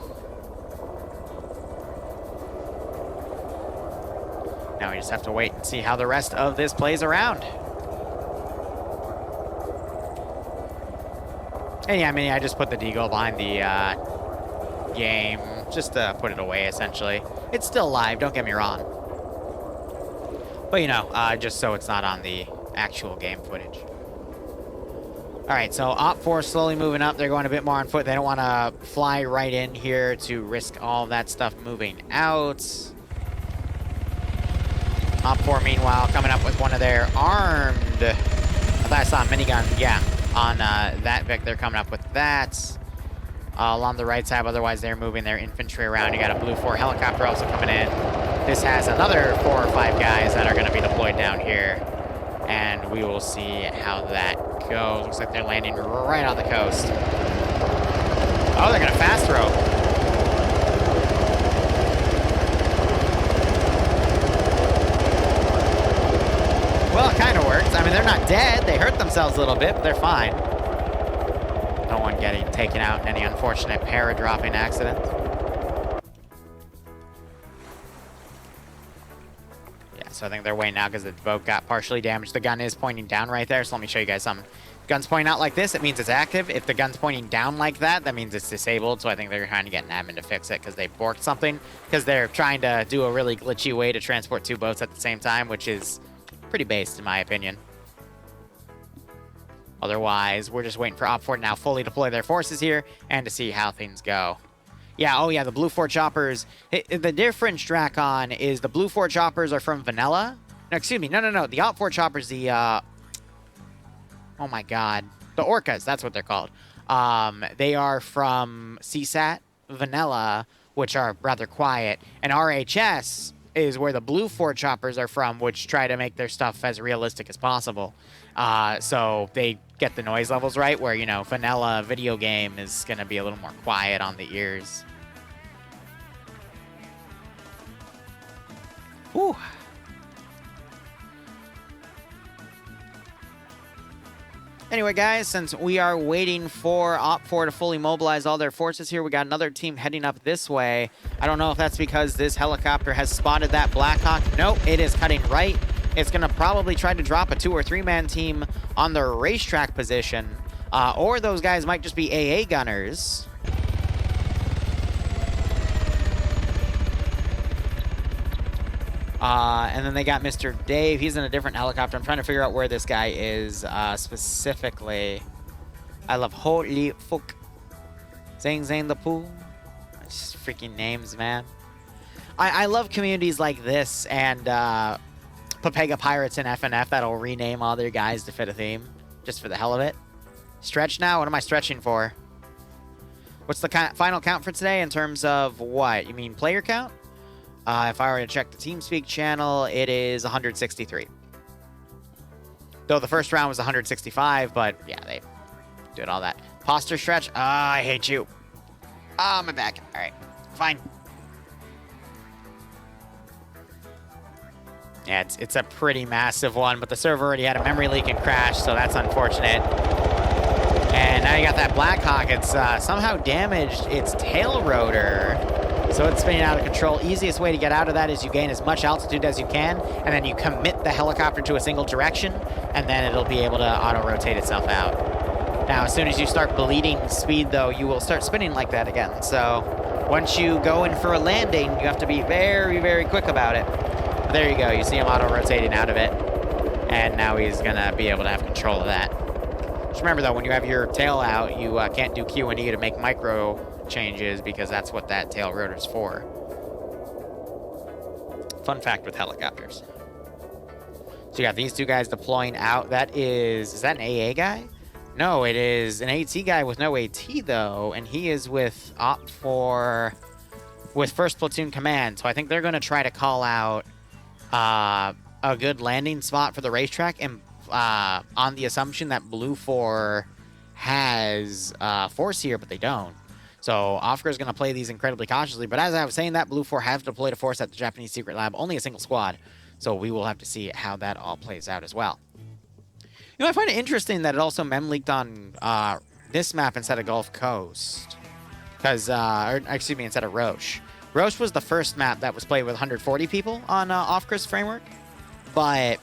A: Now we just have to wait and see how the rest of this plays around. And yeah, I mean, I just put the Deagle behind the game just to put it away, essentially. It's still live, don't get me wrong. But, you know, just so it's not on the actual game footage. All right, so OFCRA slowly moving up. They're going a bit more on foot. They don't want to fly right in here to risk all that stuff moving out. OFCRA, meanwhile, coming up with one of their armed... I thought I saw a minigun. Yeah, on that Vic, they're coming up with that. Along the right side, otherwise they're moving their infantry around. You got a Blue 4 helicopter also coming in. This has another 4 or 5 guys that are going to be deployed down here. And we will see how that goes. Looks like they're landing right on the coast. Oh, they're going to fast throw. Well, it kind of works. I mean, they're not dead. They hurt themselves a little bit, but they're fine. No one getting taken out in any unfortunate para-dropping accident. Yeah, so I think they're waiting now because the boat got partially damaged. The gun is pointing down right there, so let me show you guys something. Gun's pointing out like this, it means it's active. If the gun's pointing down like that, that means it's disabled. So I think they're trying to get an admin to fix it because they borked something. Because they're trying to do a really glitchy way to transport 2 boats at the same time, which is pretty based in my opinion. Otherwise, we're just waiting for OFCRA to now fully deploy their forces here and to see how things go. Yeah, oh yeah, the Blue 4 choppers. The difference, Drakon, is the Blue 4 choppers are from Vanilla. No, excuse me. No. The OFCRA choppers, the... oh my god. The Orcas, that's what they're called. They are from CSAT, Vanilla, which are rather quiet. And RHS is where the Blue 4 choppers are from, which try to make their stuff as realistic as possible. So they get the noise levels right, where, you know, vanilla video game is going to be a little more quiet on the ears. Whew. Anyway, guys, since we are waiting for OFCRA to fully mobilize all their forces here, we got another team heading up this way. I don't know if that's because this helicopter has spotted that Blackhawk. Nope, it is cutting right. It's going to probably try to drop a 2- or 3-man team on the racetrack position. Or those guys might just be AA gunners. And then they got Mr. Dave. He's in a different helicopter. I'm trying to figure out where this guy is specifically. I love holy fuck. Zang the pool. Just freaking names, man. I love communities like this and Papega Pirates and FNF that'll rename all their guys to fit a theme, just for the hell of it. Stretch now? What am I stretching for? What's the final count for today in terms of what? You mean player count? If I were to check the TeamSpeak channel, it is 163. Though the first round was 165, but yeah, they did all that. Posture stretch? I hate you. My back. All right, fine. Yeah, it's a pretty massive one, but the server already had a memory leak and crashed, so that's unfortunate. And now you got that Blackhawk. It's somehow damaged its tail rotor, so it's spinning out of control. Easiest way to get out of that is you gain as much altitude as you can, and then you commit the helicopter to a single direction, and then it'll be able to auto-rotate itself out. Now, as soon as you start bleeding speed, though, you will start spinning like that again. So once you go in for a landing, you have to be very, very quick about it. But there you go. You see him auto-rotating out of it, and now he's going to be able to have control of that. Just remember, though, when you have your tail out, you can't do Q and E to make micro changes because that's what that tail rotor's for. Fun fact with helicopters. So you got these two guys deploying out. Is that an AA guy? No, it is an AT guy with no AT, though, and he is with OFCRA with 1st Platoon Command. So I think they're going to try to call out a good landing spot for the racetrack, and on the assumption that Blue 4 has force here, but they don't. So OFCRA is going to play these incredibly cautiously. But as I was saying, that Blue 4 has deployed a force at the Japanese secret lab, only a single squad. So we will have to see how that all plays out as well. You know, I find it interesting that it also mem leaked on this map instead of Gulf Coast. Because, excuse me, instead of Roche. Roche was the first map that was played with 140 people on OFCRA's framework. But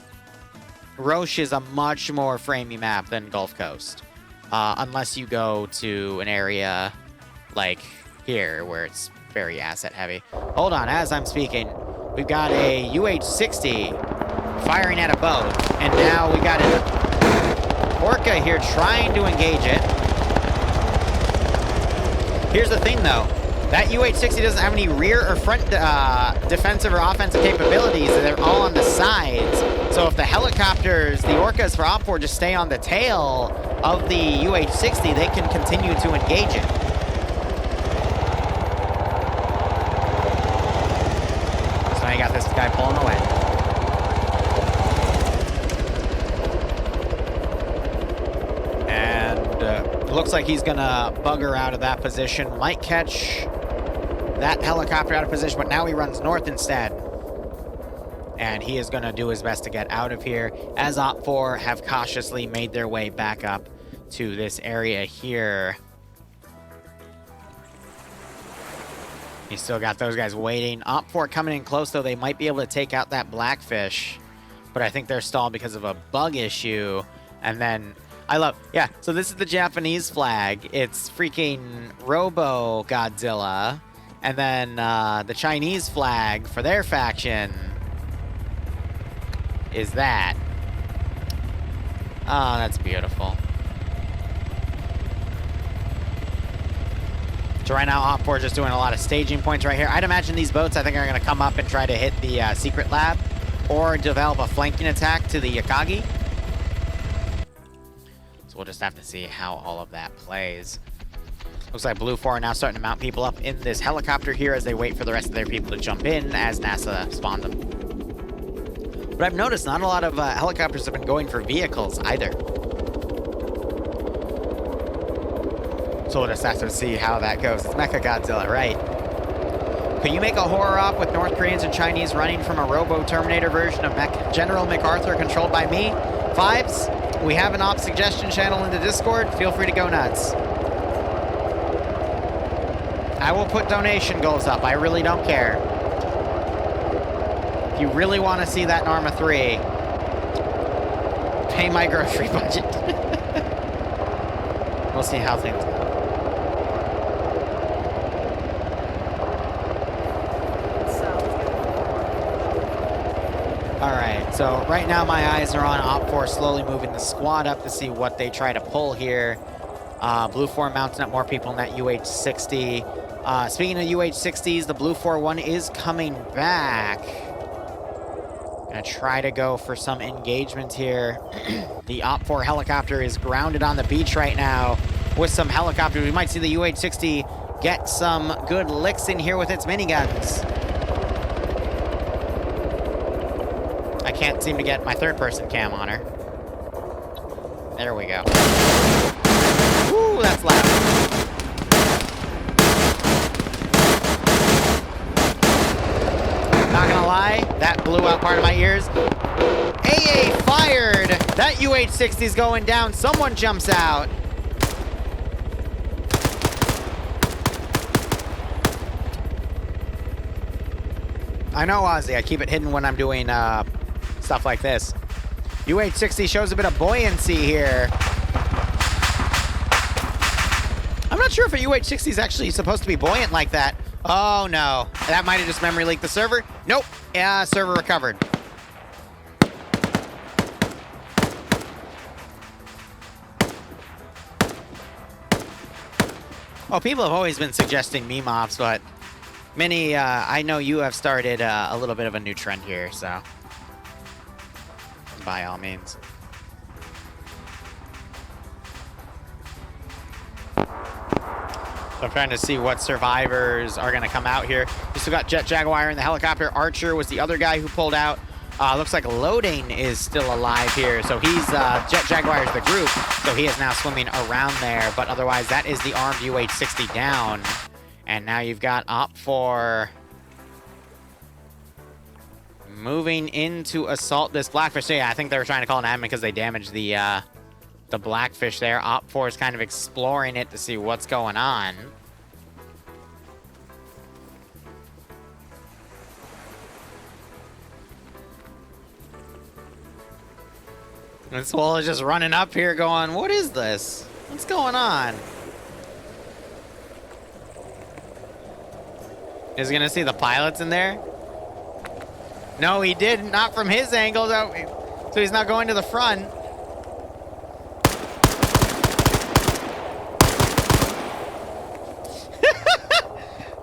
A: Roche is a much more framey map than Gulf Coast. Unless you go to an area like here where it's very asset heavy. Hold on, as I'm speaking, we've got a UH-60 firing at a boat. And now we got an Orca here trying to engage it. Here's the thing, though. That UH-60 doesn't have any rear or front defensive or offensive capabilities. They're all on the sides. So if the helicopters, the Orcas for OPFOR, just stay on the tail of the UH-60, they can continue to engage it. So now you got this guy pulling away. Looks like he's gonna bugger out of that position. Might catch that helicopter out of position, but now he runs north instead. And he is gonna do his best to get out of here, as OPFOR have cautiously made their way back up to this area here. He's still got those guys waiting. OPFOR coming in close, though. They might be able to take out that Blackfish, but I think they're stalled because of a bug issue. And then yeah, so this is the Japanese flag. It's freaking Robo Godzilla. And then the Chinese flag for their faction is that. Oh, that's beautiful. So right now, OPFOR is just doing a lot of staging points right here. I'd imagine these boats, I think, are going to come up and try to hit the secret lab or develop a flanking attack to the Yakagi. So we'll just have to see how all of that plays. Looks like Blue 4 are now starting to mount people up in this helicopter here as they wait for the rest of their people to jump in as NASA spawned them. But I've noticed not a lot of helicopters have been going for vehicles either. So we'll just have to see how that goes. It's Mecha Godzilla, right? Can you make a horror op with North Koreans and Chinese running from a Robo-Terminator version of General MacArthur controlled by me? Fives? We have an op suggestion channel in the Discord. Feel free to go nuts. I will put donation goals up. I really don't care. If you really want to see that in Arma 3, pay my grocery budget. We'll see how things go. Alright, so right now my eyes are on OPFOR slowly moving the squad up to see what they try to pull here. Blue 4 mounting up more people in that UH-60. Speaking of UH-60s, the Blue 4-1 is coming back. Gonna try to go for some engagement here. The OPFOR helicopter is grounded on the beach right now with some helicopters. We might see the UH-60 get some good licks in here with its miniguns. I can't seem to get my third-person cam on her. There we go. Woo, that's loud. Not gonna lie, that blew out part of my ears. AA fired! That UH-60's going down. Someone jumps out. I know, Ozzy. I keep it hidden when I'm doing stuff like this. UH-60 shows a bit of buoyancy here. I'm not sure if a UH-60 is actually supposed to be buoyant like that. Oh, no. That might have just memory leaked the server. Nope. Yeah, server recovered. Oh, people have always been suggesting meme ops, but Minnie, I know you have started a little bit of a new trend here, so by all means. So I'm trying to see what survivors are going to come out here. We still got Jet Jaguar in the helicopter. Archer was the other guy who pulled out. Looks like Loading is still alive here. So he's, Jet Jaguar is the group, so he is now swimming around there. But otherwise, that is the armed UH-60 down. And now you've got OPFOR moving in to assault this Blackfish. So yeah, I think they were trying to call an admin because they damaged the Blackfish there. OPFOR is kind of exploring it to see what's going on. And Swole is just running up here going, what is this? What's going on? Is he gonna see the pilots in there? No, he did. Not from his angle. So he's not going to the front.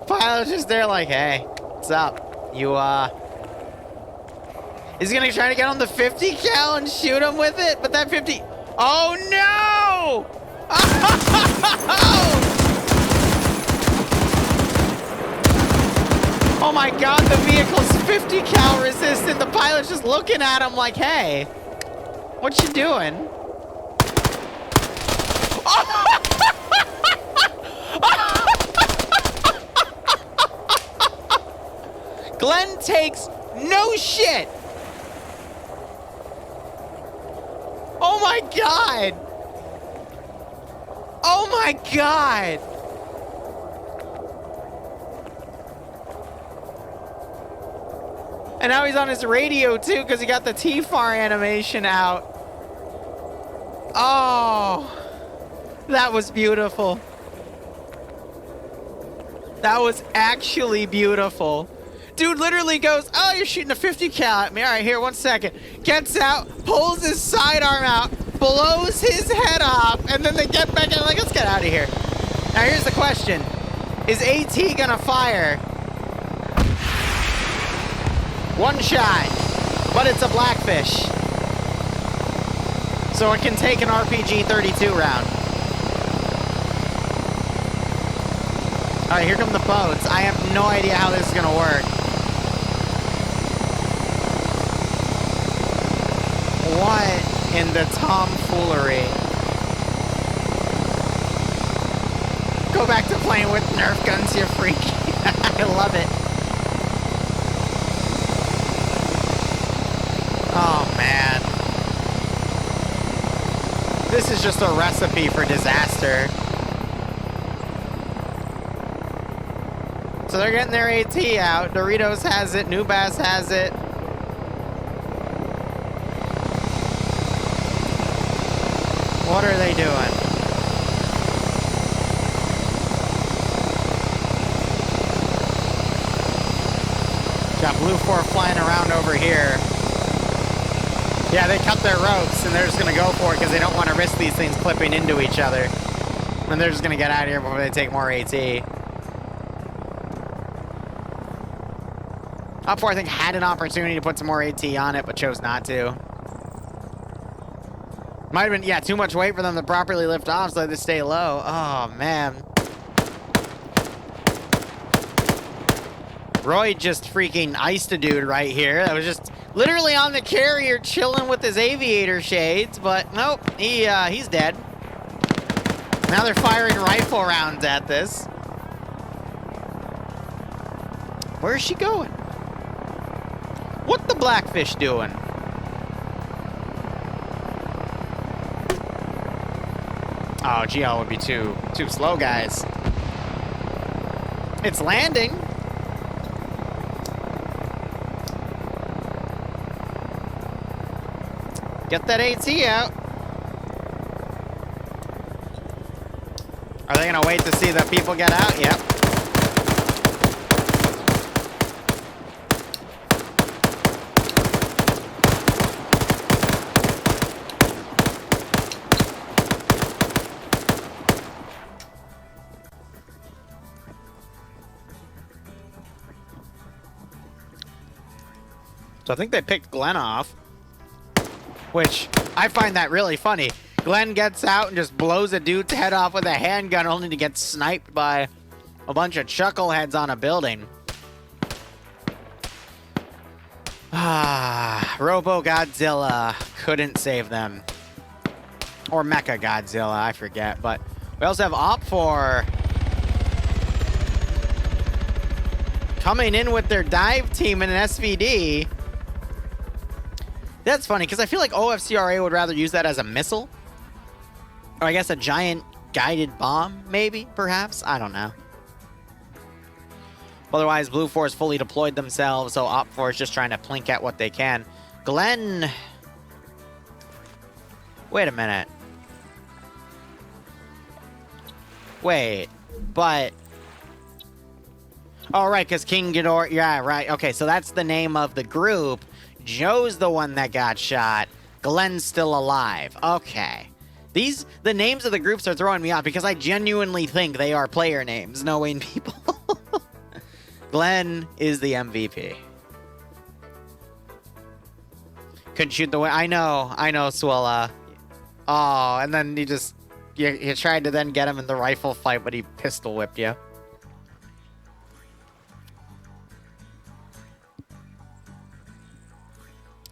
A: Pilot's just there like, hey, what's up? You, is he gonna try to get on the 50 cal and shoot him with it? But that 50... Oh, no! Oh my god, the vehicle's 50 cal resistant. The pilot's just looking at him like, hey, what you doing? Glenn takes no shit. Oh my god. Oh my god. And now he's on his radio too because he got the T-FAR animation out. Oh, that was beautiful. That was actually beautiful. Dude literally goes, oh, you're shooting a 50 cal at me. All right, here, 1 second. Gets out, pulls his sidearm out, blows his head off, and then they get back in like, let's get out of here. Now here's the question. Is AT gonna fire? One shot, but it's a Blackfish. So it can take an RPG-32 round. All right, here come the boats. I have no idea how this is gonna work. What in the tomfoolery? Go back to playing with Nerf guns, you freak. I love it. Oh, man. This is just a recipe for disaster. So they're getting their AT out. Doritos has it. Nubas has it. What are they doing? Got Blue 4 flying around over here. Yeah, they cut their ropes, and they're just going to go for it because they don't want to risk these things clipping into each other. And they're just going to get out of here before they take more AT. OFCRA, I think, had an opportunity to put some more AT on it, but chose not to. Might have been, yeah, too much weight for them to properly lift off, so they had to stay low. Oh, man. Roy just freaking iced a dude right here. That was just literally on the carrier chilling with his aviator shades, but nope, he's dead. Now they're firing rifle rounds at this. Where is she going? What the Blackfish doing? Oh, GL would be too slow, guys. It's landing. Get that AT out. Are they gonna wait to see the people get out? Yep. So I think they picked Glenn off, which I find that really funny. Glenn gets out and just blows a dude's head off with a handgun only to get sniped by a bunch of chuckleheads on a building. Ah, Robo Godzilla couldn't save them. Or Mecha Godzilla, I forget. But we also have OFCRA coming in with their dive team in an SVD. That's funny, because I feel like OFCRA would rather use that as a missile. Or I guess a giant guided bomb, maybe, perhaps? I don't know. Otherwise, Blue Force fully deployed themselves, so OFCRA is just trying to plink at what they can. Glenn... Wait a minute. Wait, but... Oh, right, because King Ghidorah... Yeah, right. Okay, so that's the name of the group. Joe's the one that got shot. Glenn's still alive. Okay. The names of the groups are throwing me off because I genuinely think they are player names, knowing people. Glenn is the MVP. Couldn't shoot the way. I know, Swilla. Oh, and then you tried to then get him in the rifle fight, but he pistol whipped you.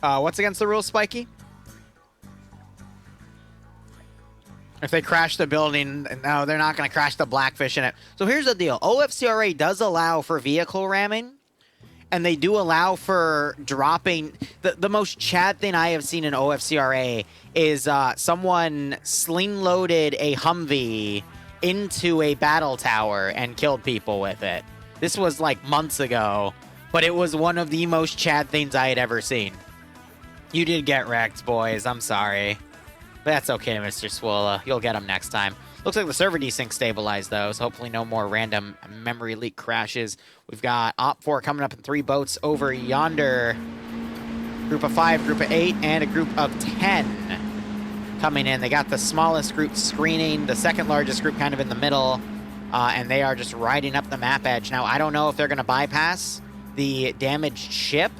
A: What's against the rules, Spiky? If they crash the building, no, they're not going to crash the Blackfish in it. So here's the deal. OFCRA does allow for vehicle ramming, and they do allow for dropping. The most Chad thing I have seen in OFCRA is someone sling-loaded a Humvee into a battle tower and killed people with it. This was like months ago, but it was one of the most Chad things I had ever seen. You did get wrecked, boys. I'm sorry. But that's okay, Mr. Swola. You'll get them next time. Looks like the server desync stabilized, though, so hopefully no more random memory leak crashes. We've got OFCRA coming up in 3 boats over yonder. Group of 5, group of 8, and a group of 10 coming in. They got the smallest group screening, the second largest group kind of in the middle, and they are just riding up the map edge. Now, I don't know if they're going to bypass the damaged ship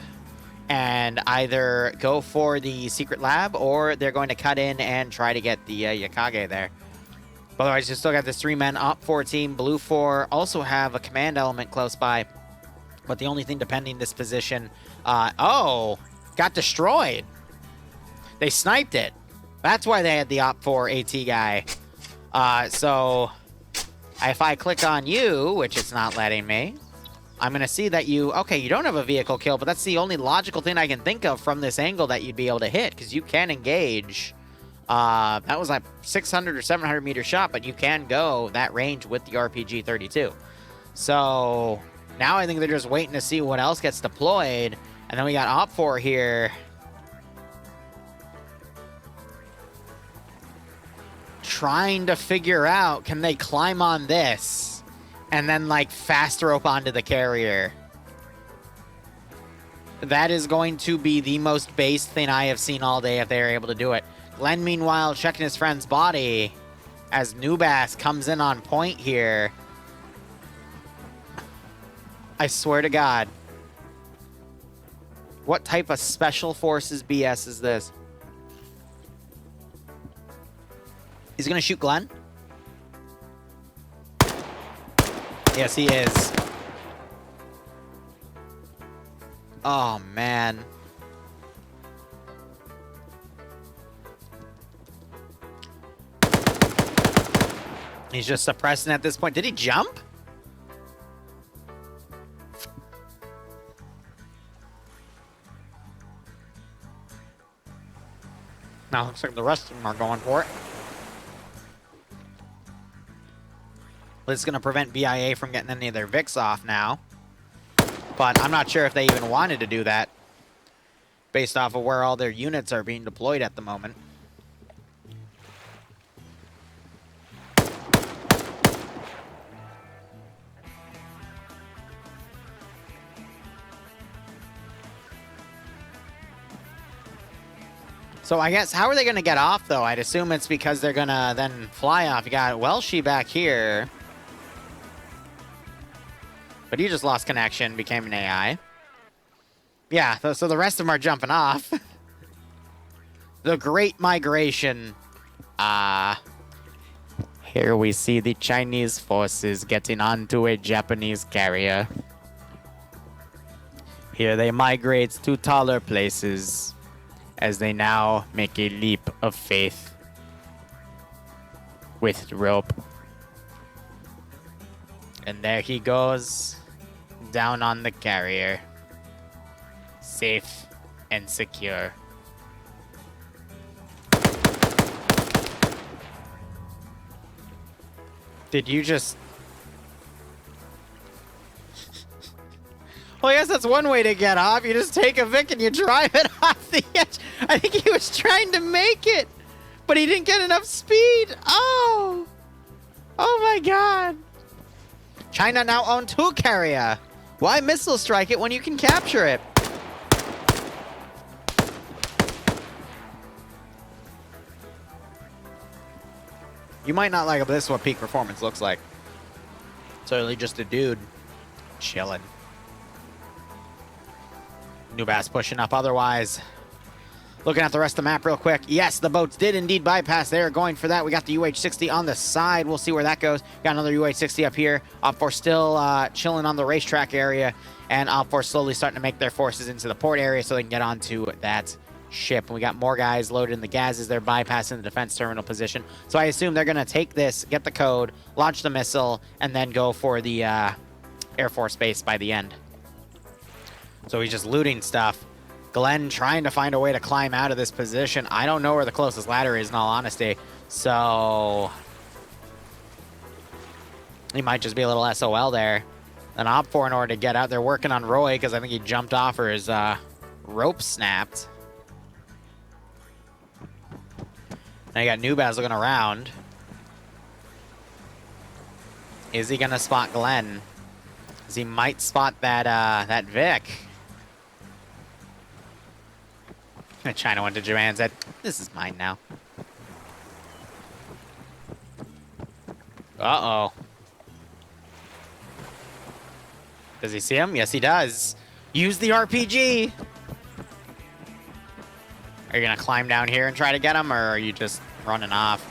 A: and either go for the secret lab, or they're going to cut in and try to get the Yakage there. But otherwise, you still got this 3-man OPFOR team. Blue 4 also have a command element close by. But the only thing defending this position... oh! Got destroyed! They sniped it. That's why they had the OPFOR AT guy. So... if I click on you, which it's not letting me... I'm going to see that you... Okay, you don't have a vehicle kill, but that's the only logical thing I can think of from this angle that you'd be able to hit, because you can engage. That was like 600 or 700 meter shot, but you can go that range with the RPG-32. So now I think they're just waiting to see what else gets deployed. And then we got OPFOR here. Trying to figure out, can they climb on this? And then, like, fast rope onto the carrier. That is going to be the most base thing I have seen all day if they are able to do it. Glenn, meanwhile, checking his friend's body as Nubass comes in on point here. I swear to God. What type of special forces BS is this? He's gonna shoot Glenn? Yes, he is. Oh, man. He's just suppressing at this point. Did he jump? Now, looks like the rest of them are going for it. This is going to prevent BIA from getting any of their Vics off now. But I'm not sure if they even wanted to do that based off of where all their units are being deployed at the moment. So I guess, how are they going to get off, though? I'd assume it's because they're going to then fly off. You got Welshie back here. But he just lost connection, became an AI. Yeah, so the rest of them are jumping off. The Great Migration. Here we see the Chinese forces getting onto a Japanese carrier. Here they migrate to taller places as they now make a leap of faith with rope. And there he goes, down on the carrier, safe and secure. Did you just... Well, I guess that's one way to get off. You just take a Vic and you drive it off the edge. I think he was trying to make it, but he didn't get enough speed. Oh! Oh my god. China now own 2 carrier. Why missile strike it when you can capture it? You might not like it, but this is what peak performance looks like. It's really just a dude chilling. New Bass pushing up otherwise. Looking at the rest of the map real quick. Yes, the boats did indeed bypass. They're going for that. We got the UH-60 on the side. We'll see where that goes. Got another UH-60 up here. OFCRA still chilling on the racetrack area. And OFCRA slowly starting to make their forces into the port area so they can get onto that ship. And we got more guys loaded in the gases. They're bypassing the defense terminal position. So I assume they're going to take this, get the code, launch the missile, and then go for the Air Force base by the end. So he's just looting stuff. Glenn trying to find a way to climb out of this position. I don't know where the closest ladder is, in all honesty. So he might just be a little SOL there. An OPFOR in order to get out. They're working on Roy because I think he jumped off or his rope snapped. Now you got Nubaz looking around. Is he going to spot Glenn? Because he might spot that, that Vic. China went to Japan and said, this is mine now. Uh-oh. Does he see him? Yes, he does. Use the RPG. Are you going to climb down here and try to get him, or are you just running off?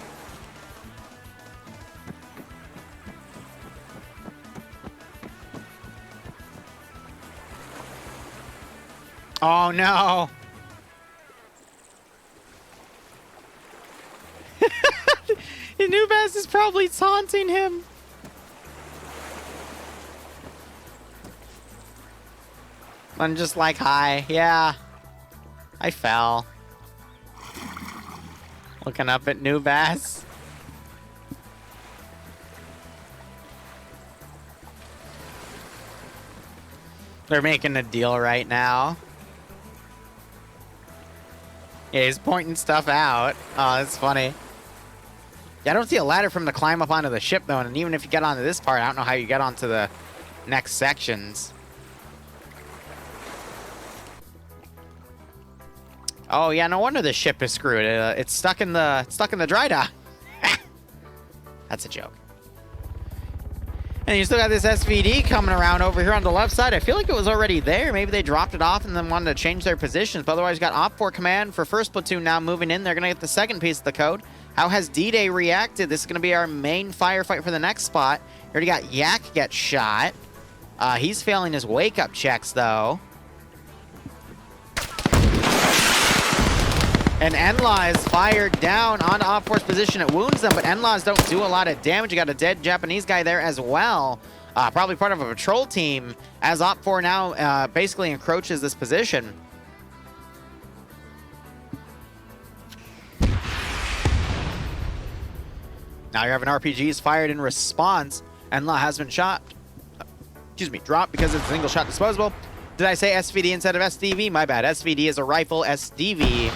A: Oh, no. Nubaz is probably taunting him. I'm just like, hi. Yeah. I fell. Looking up at Nubaz. They're making a deal right now. Yeah, he's pointing stuff out. Oh, that's funny. Yeah, I don't see a ladder from the climb up onto the ship, though, and even if you get onto this part, I don't know how you get onto the next sections. Oh, yeah, no wonder the ship is screwed. It's stuck in the dry dock. That's a joke. And you still got this SVD coming around over here on the left side. I feel like it was already there. Maybe they dropped it off and then wanted to change their positions. But otherwise, you got OFCRA command for first platoon now moving in. They're going to get the second piece of the code. How has D-Day reacted? This is going to be our main firefight for the next spot. You already got Yak get shot. He's failing his wake-up checks, though. And Enlaw is fired down on OFCRA's position. It wounds them, but Enlaws don't do a lot of damage. You got a dead Japanese guy there as well. Probably part of a patrol team, as OFCRA now basically encroaches this position. Now you're having RPGs fired in response. Enlaw has been shot. Excuse me, dropped because it's a single shot disposable. Did I say SVD instead of SDV? My bad. SVD is a rifle. SDV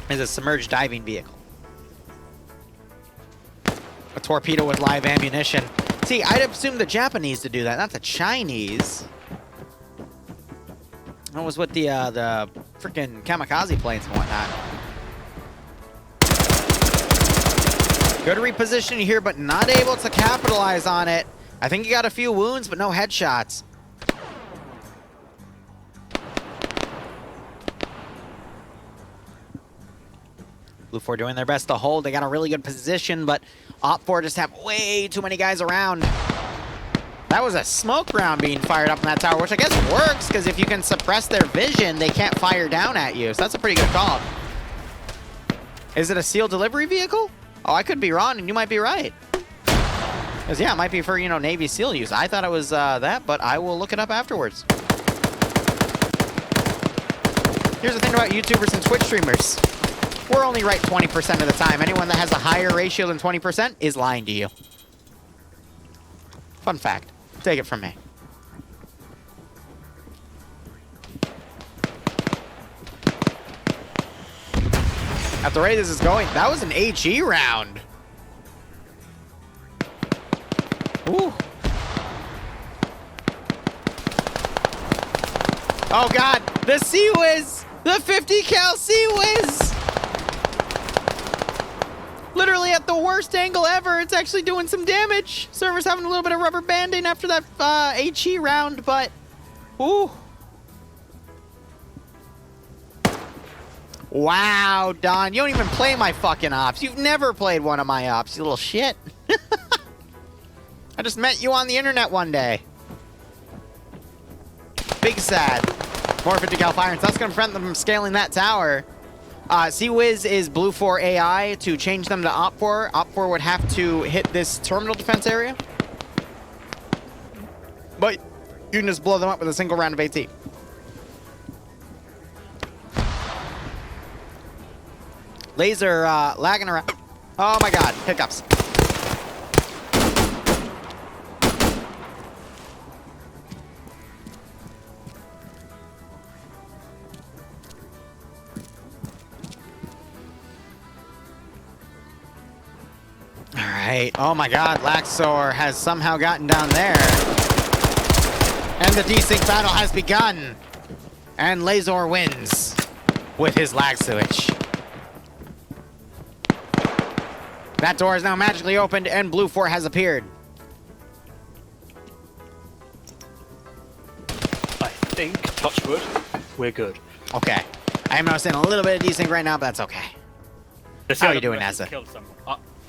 A: is a submerged diving vehicle. A torpedo with live ammunition. See, I'd assume the Japanese to do that, not the Chinese. That was with the freaking kamikaze planes and whatnot. Good repositioning here, but not able to capitalize on it. I think he got a few wounds, but no headshots. Blue 4 doing their best to hold. They got a really good position, but OFCRA just have way too many guys around. That was a smoke round being fired up in that tower, which I guess works, because if you can suppress their vision, they can't fire down at you. So that's a pretty good call. Is it a SEAL delivery vehicle? Oh, I could be wrong, and you might be right. Because, yeah, it might be for, you know, Navy SEAL use. I thought it was that, but I will look it up afterwards. Here's the thing about YouTubers and Twitch streamers. We're only right 20% of the time. Anyone that has a higher ratio than 20% is lying to you. Fun fact. Take it from me. At the rate this is going, that was an HE round. Ooh. Oh God, the Sea-Wiz! The 50 cal Sea-Wiz! Literally at the worst angle ever, it's actually doing some damage. Server's having a little bit of rubber banding after that HE round, but ooh. Wow, Don, you don't even play my fucking ops. You've never played one of my ops, you little shit. I just met you on the internet one day. Big sad. More 50 cal fire, and so that's going to prevent them from scaling that tower. Sea-Wiz is Blue 4 AI. To change them to OFCRA, OFCRA would have to hit this terminal defense area. But you can just blow them up with a single round of AT. Laser lagging around. Oh my God, hiccups. All right. Oh my God, Laxor has somehow gotten down there. And the desync battle has begun. And Lazor wins with his lag switch. That door is now magically opened and Blue 4 has appeared.
B: I think, touch wood, we're good.
A: Okay. I am noticing a little bit of desync right now, but that's okay. How are you doing, Asa?
B: Killed someone.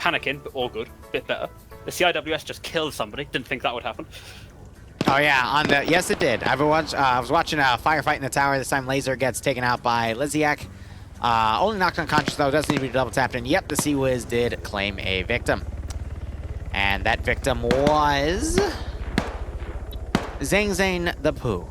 B: Panicking, but all good. Bit better. The CIWS just killed somebody. Didn't think that would happen.
A: Oh yeah, on the yes it did. I was watching a firefight in the tower. This time Laser gets taken out by Liziak. Only knocked unconscious though. Doesn't need to be double tapped in. Yep, the Sea-Wiz did claim a victim, and that victim was Zhang Zhang the Pooh,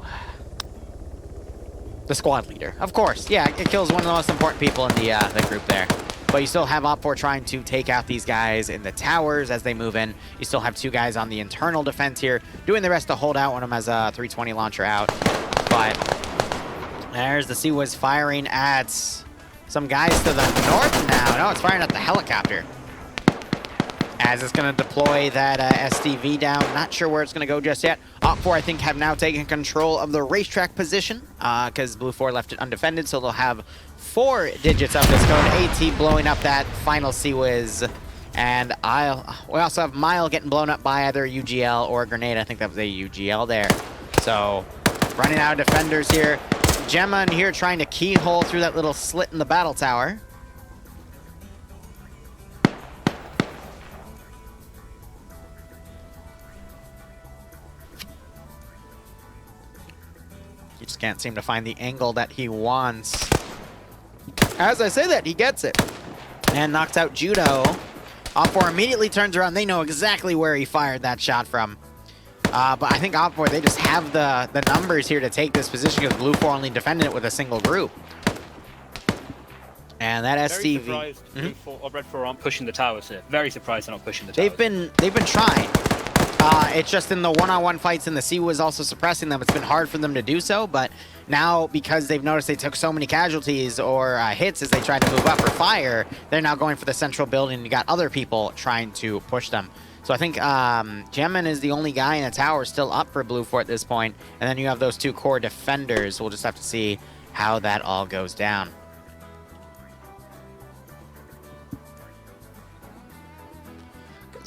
A: the squad leader. Of course, yeah, it kills one of the most important people in the group there. But you still have OFCRA trying to take out these guys in the towers as they move in. You still have two guys on the internal defense here, doing their best to hold out. One of them has a 320 launcher out. But there's the Sea-Wiz firing at some guys to the north now. No, it's firing at the helicopter. As it's going to deploy that SDV down. Not sure where it's going to go just yet. OFCRA, I think, have now taken control of the racetrack position because Blue 4 left it undefended, so they'll have 4 digits of this code. AT blowing up that final Sea-Wiz And we also have Mile getting blown up by either a UGL or a grenade. I think that was a UGL there. So running out of defenders here. Gemma in here trying to keyhole through that little slit in the battle tower. He just can't seem to find the angle that he wants. As I say that, he gets it. And knocks out Judo. OFCRA immediately turns around. They know exactly where he fired that shot from. But I think OFCRA, they just have the numbers here to take this position because Blue 4 only defended it with a single group. And that
B: Very
A: SCV...
B: surprised Blue 4 or Red 4 aren't pushing the towers here. Very surprised they're not pushing the towers.
A: They've been trying. It's just in the one-on-one fights and the sea was also suppressing them. It's been hard for them to do so, but now because they've noticed they took so many casualties or hits as they tried to move up for fire, they're now going for the central building. You got other people trying to push them. So I think Gemmin is the only guy in the tower still up for Blue 4 at this point, and then you have those two core defenders. We'll just have to see how that all goes down.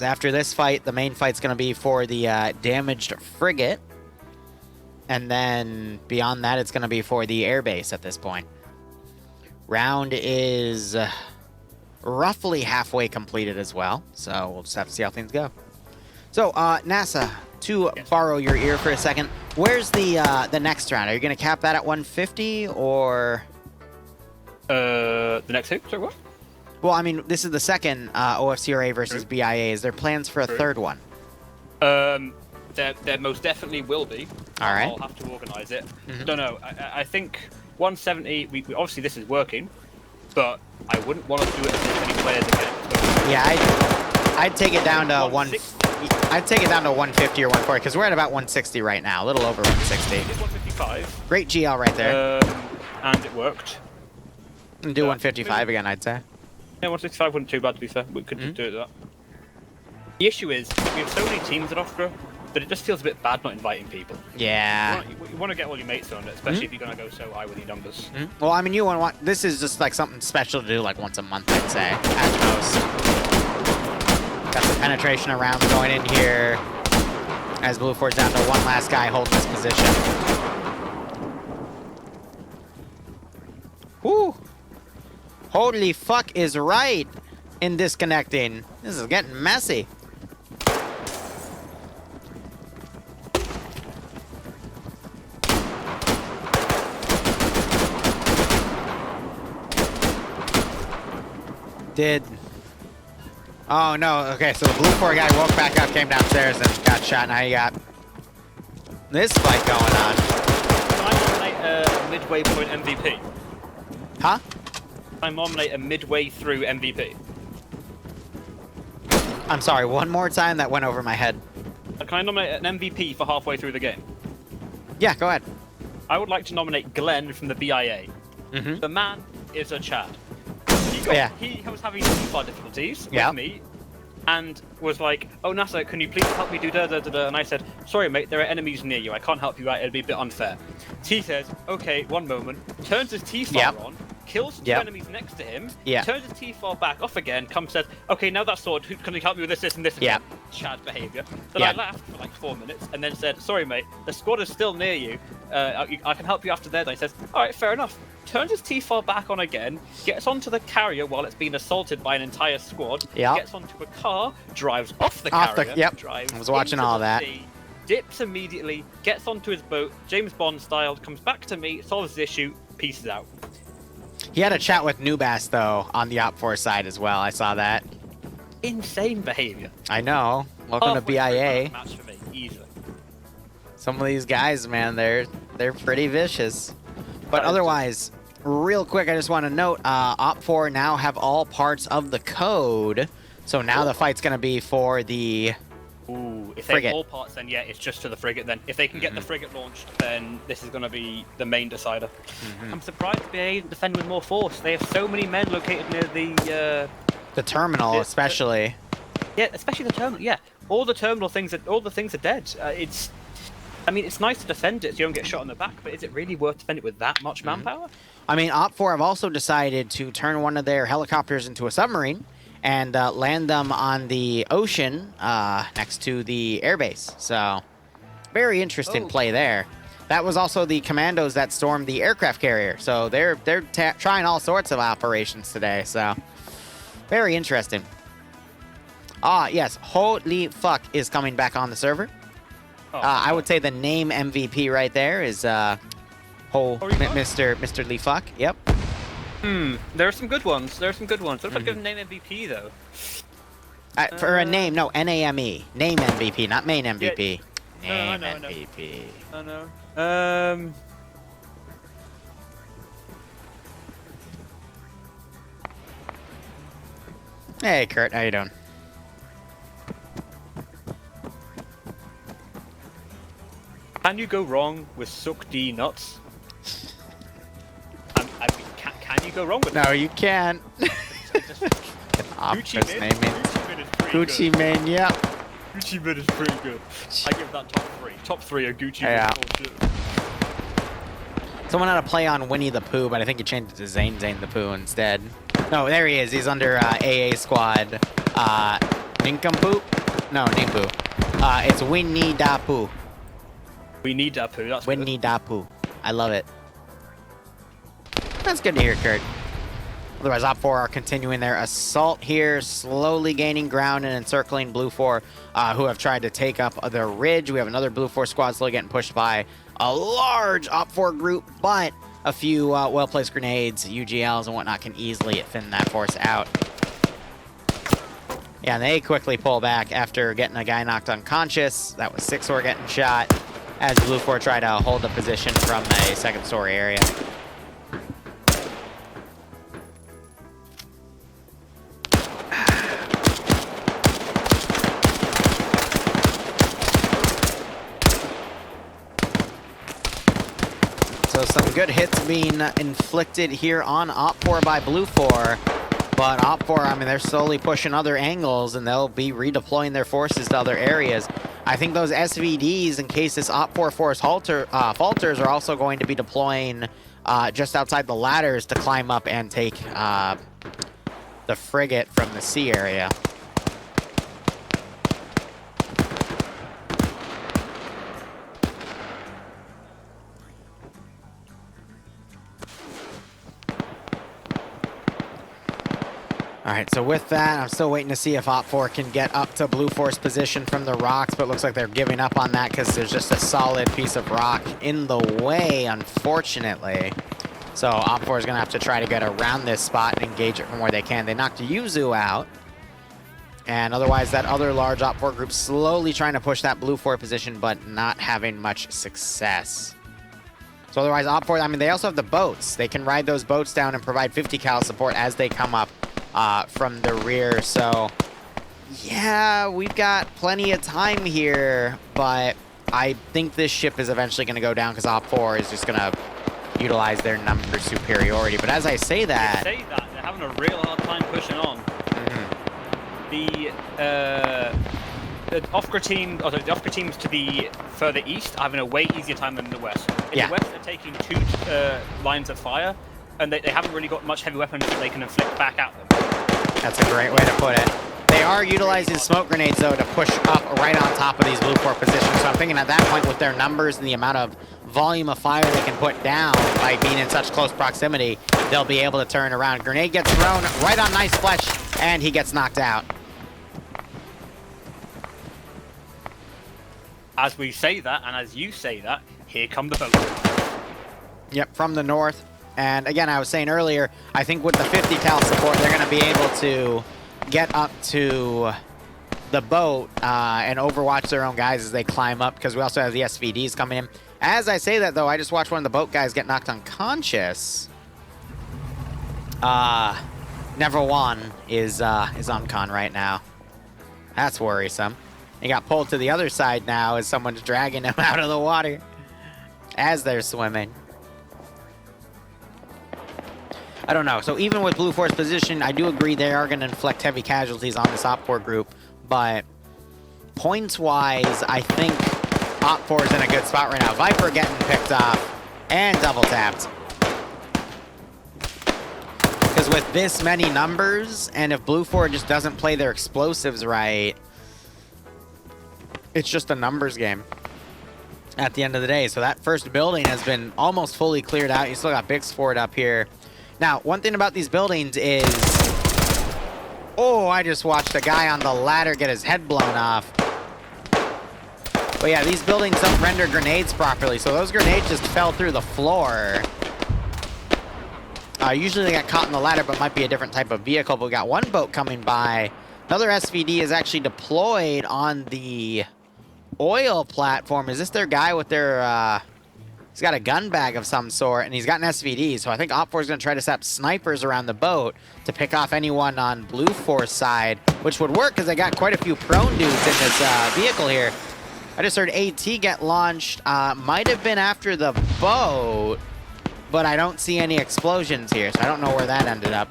A: After this fight, the main fight's going to be for the damaged frigate. And then beyond that, it's going to be for the airbase at this point. Round is roughly halfway completed as well. So we'll just have to see how things go. So, NASA, to borrow your ear for a second, where's the next round? Are you going to cap that at 150 or...
B: The next who? Sorry, what?
A: Well, I mean, this is the second OFCRA versus BIA. Is there plans for a third one?
B: There most definitely will be.
A: All right.
B: I'll have to organise it. Don't know. I think 170. We obviously this is working, but I wouldn't want to do it with any players again.
A: Yeah, I'd take it down to I'd take it down to 150 or 140 because we're at about 160 right now, a little over 160.
B: It did 155.
A: Great GL right there.
B: And it worked.
A: And do 155 again, I'd say.
B: Yeah, 165 wasn't too bad, to be fair. We could do it that. The issue is, we have so many teams at OFCRA that it just feels a bit bad not inviting people.
A: Yeah.
B: You want to get all your mates on it, especially if you're going to go so high with your numbers.
A: Well, I mean, this is just like something special to do like once a month, I'd say, at most. Got some penetration around going in here as Blue 4's down to one last guy holding this position. Whew. Holy fuck is right in disconnecting. This is getting messy. Oh no, okay, so the Blue 4 guy woke back up, came downstairs, and got shot. Now you got this fight going on.
B: Can I nominate a midway point MVP?
A: Huh?
B: I nominate a midway through MVP.
A: I'm sorry, one more time, that went over my head.
B: Can I nominate an MVP for halfway through the game?
A: Yeah, go ahead.
B: I would like to nominate Glenn from the BIA. The man is a Chad. He was having some difficulties with me, and was like, "Oh, NASA, can you please help me do da da da da?" And I said, "Sorry, mate, there are enemies near you. I can't help you out. It'd be a bit unfair." T says, "Okay, one moment." Turns his T-fire on, kills two enemies next to him. Turns his T-fire back off again. Comes says, "Okay, now that's sorted. Can you help me with this, this, and this?" Again? Chad behavior. Then I laughed for like 4 minutes, and then said, "Sorry, mate, the squad is still near you. I can help you after there." And he says, "All right, fair enough." Turns his T-fire back on again, gets onto the carrier while it's being assaulted by an entire squad, gets onto a car, drives off the carrier, drives
A: I was watching all that.
B: Sea, dips immediately, gets onto his boat, James Bond style, comes back to me, solves his issue, pieces out.
A: He had a chat with Nubas, though, on the OPFOR side as well. I saw that.
B: Insane behavior.
A: I know. Welcome to BIA.
B: Match for me, easily.
A: Some of these guys, man, they're pretty vicious. But otherwise, real quick, I just want to note, OPFOR now have all parts of the code. So now the fight's going to be for the
B: if they have all parts, then yeah, it's just to the frigate then. If they can get the frigate launched, then this is going to be the main decider. I'm surprised BA didn't defend with more force. They have so many men located near the
A: terminal, especially.
B: Yeah, especially the terminal. Yeah, all the terminal things. All the things are dead. I mean, it's nice to defend it so you don't get shot in the back, but is it really worth defending it with that much manpower?
A: I mean, OPFOR have also decided to turn one of their helicopters into a submarine and land them on the ocean next to the airbase. So, very interesting play there. That was also the commandos that stormed the aircraft carrier. So they're trying all sorts of operations today. So, very interesting. Yes, holy fuck is coming back on the server. I would say the name MVP right there is Mr. Lee Fuck. Yep.
B: There are some good ones. What if I give him name MVP though?
A: For a name, no, NAME. Name MVP, not main MVP.
B: Yeah.
A: Name MVP.
B: I know.
A: Hey, Kurt, how you doing?
B: Can you go wrong with Suck D nuts? Can you go wrong with
A: No, you can't.
B: Gucci Mane.
A: Gucci Mane, yeah.
B: Gucci Mane is pretty good. I give that top 3. Top 3 are Gucci Mane.
A: Someone had a play on Winnie the Pooh, but I think he changed it to Zane the Pooh instead. No, there he is. He's under AA squad. Nincompoop? No, Nimbu. It's Winnie da Pooh.
B: We need that Pooh. That's
A: Winnie da Pooh. I love it. That's good to hear, Kurt. Otherwise, Op 4 are continuing their assault here, slowly gaining ground and encircling Blue 4, who have tried to take up the ridge. We have another Blue 4 squad slowly getting pushed by a large Op 4 group, but a few well-placed grenades, UGLs, and whatnot can easily thin that force out. Yeah, and they quickly pull back after getting a guy knocked unconscious. That was 6 were getting shot as Blue 4 tried to hold the position from a second-story area. So some good hits being inflicted here on Op 4 by Blue 4. But Op 4, I mean, they're slowly pushing other angles, and they'll be redeploying their forces to other areas. I think those SVDs, in case this Op 4 force falters, are also going to be deploying just outside the ladders to climb up and take the frigate from the sea area. Alright, so with that, I'm still waiting to see if Op 4 can get up to Blue 4's position from the rocks, but it looks like they're giving up on that because there's just a solid piece of rock in the way, unfortunately. So Op 4 is going to have to try to get around this spot and engage it from where they can. They knocked Yuzu out, and otherwise that other large Op 4 group slowly trying to push that Blue 4 position, but not having much success. So otherwise Op 4, I mean, they also have the boats. They can ride those boats down and provide 50 cal support as they come up from the rear. So yeah, we've got plenty of time here, but I think this ship is eventually going to go down because Op 4 is just going to utilize their number superiority. But as I say that,
B: they're having a real hard time pushing on. The OFCRA team, the OFCRA teams to the further east are having a way easier time than the west. In the west, they're taking 2 lines of fire, and they haven't really got much heavy weapons that they can inflict back at them.
A: That's a great way to put it. They are utilizing smoke grenades, though, to push up right on top of these Blue 4 positions. So I'm thinking at that point, with their numbers and the amount of volume of fire they can put down by being in such close proximity, they'll be able to turn around. Grenade gets thrown right on Nice Fletch, and he gets knocked out.
B: As we say that, and as you say that, here come the boats.
A: Yep, from the north. And again, I was saying earlier, I think with the 50 cal support, they're going to be able to get up to the boat and overwatch their own guys as they climb up, because we also have the SVDs coming in. As I say that, though, I just watched one of the boat guys get knocked unconscious. Never One is on con right now. That's worrisome. He got pulled to the other side now as someone's dragging him out of the water as they're swimming. I don't know. So even with Blue 4's position, I do agree they are going to inflict heavy casualties on this Op 4 group. But points-wise, I think Op 4 is in a good spot right now. Viper getting picked off and double tapped. Because with this many numbers, and if Blue 4 just doesn't play their explosives right, it's just a numbers game at the end of the day. So that first building has been almost fully cleared out. You still got Bix Ford up here. Now, one thing about these buildings is... Oh, I just watched a guy on the ladder get his head blown off. But yeah, these buildings don't render grenades properly, so those grenades just fell through the floor. Usually they got caught in the ladder, but might be a different type of vehicle. But we got one boat coming by. Another SVD is actually deployed on the oil platform. Is this their guy with their... He's got a gun bag of some sort, and he's got an SVD. So I think Op4 is going to try to set up snipers around the boat to pick off anyone on Blue 4's side, which would work because they got quite a few prone dudes in this vehicle here. I just heard AT get launched. Might have been after the boat, but I don't see any explosions here, so I don't know where that ended up.